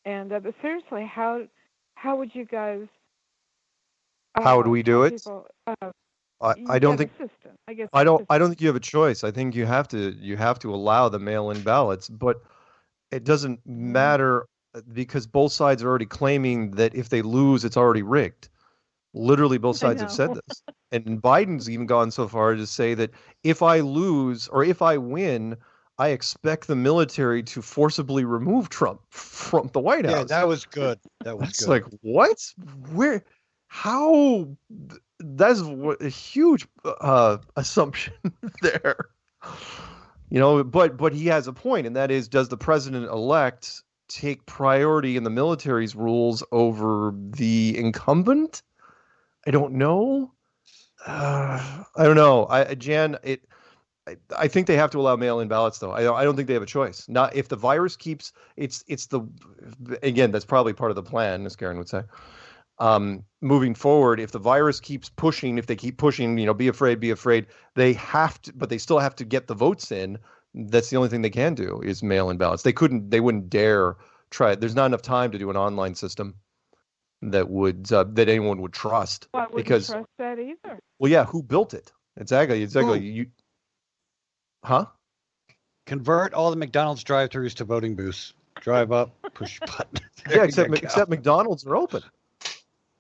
And but seriously, how would you guys? How would we do it? People, I don't think. I don't think you have a choice. I think you have to allow the mail-in ballots, but it doesn't matter because both sides are already claiming that if they lose, it's already rigged. Literally, both sides have said this. And Biden's even gone so far as to say that if I lose or if I win, I expect the military to forcibly remove Trump from the White House. Yeah, that was good. It's like, what? Where? How? That's a huge assumption there. You know, but he has a point, and that is, does the president-elect take priority in the military's rules over the incumbent? I don't know. I don't know. Jan, I think they have to allow mail-in ballots, though. I don't think they have a choice. Not if the virus keeps. It's the again. That's probably part of the plan, as Karen would say. Moving forward, if the virus keeps pushing, if they keep pushing, be afraid. They have to, but they still have to get the votes in. That's the only thing they can do is mail-in ballots. They wouldn't dare try it. There's not enough time to do an online system that would that anyone would trust. Well, I wouldn't because trust that either. Well, yeah, who built it? Exactly. You, huh? Convert all the McDonald's drive-thrus to voting booths. Drive up, push button. Yeah, except McDonald's are open.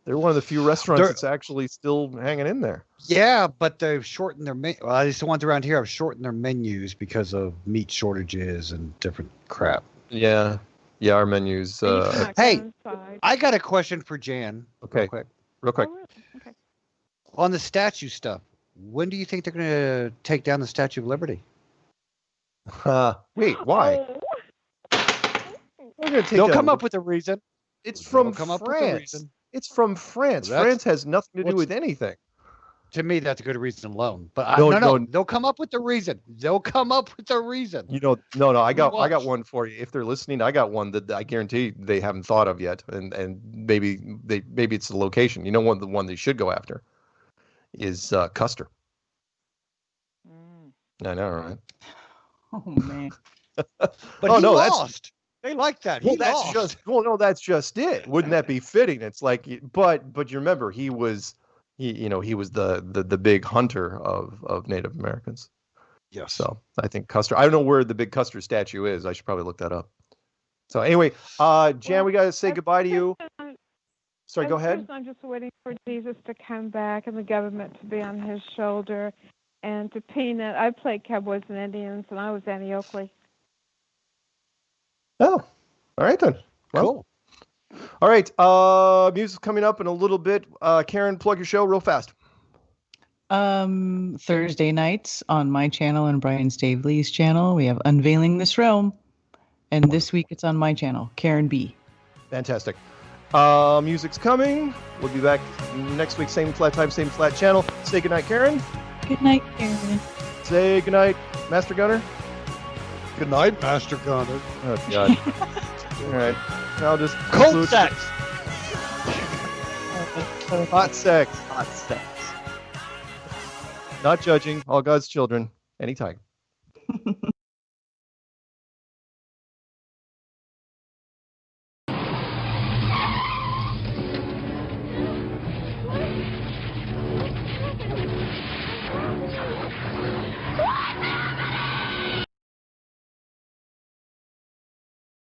They're one of the few restaurants that's actually still hanging in there. Yeah, but they've shortened their menu. Well, at least the ones around here have shortened their menus because of meat shortages and different crap. Yeah, our menus. Hey, I got a question for Jan. Okay, real quick. Oh, really? Okay. On the statue stuff, when do you think they're going to take down the Statue of Liberty? Wait, why? They'll come up with a reason. It's from France. It's from France. France has nothing to do with anything. To me, that's a good reason alone. But no, they'll come up with the reason. They'll come up with the reason. No. I got one for you. If they're listening, I got one that I guarantee they haven't thought of yet, and maybe it's the location. The one they should go after is Custer. I know, right? Oh man. But he lost. They like that. That's just it. Wouldn't that be fitting? It's like, but you remember he was the big hunter of Native Americans. Yes. So I think Custer. I don't know where the big Custer statue is. I should probably look that up. So anyway, Jan, we gotta say goodbye to you. Sorry, go ahead. I'm just waiting for Jesus to come back and the government to be on his shoulder. And to Peanut, I played Cowboys and Indians, and I was Annie Oakley. Oh, all right then. Well, cool. All right. Music's coming up in a little bit. Karen, plug your show real fast. Thursday nights on my channel and Brian Stavely's channel, we have Unveiling This Realm. And this week it's on my channel, Karen B. Fantastic. Music's coming. We'll be back next week, same flat time, same flat channel. Say goodnight, Karen. Good night, Karen. Say goodnight, Master Gunner. Good night, Master Gunner. Oh, God. All right. I'll just Cold sex. Hot sex. Hot sex. Not judging. All God's children. Anytime.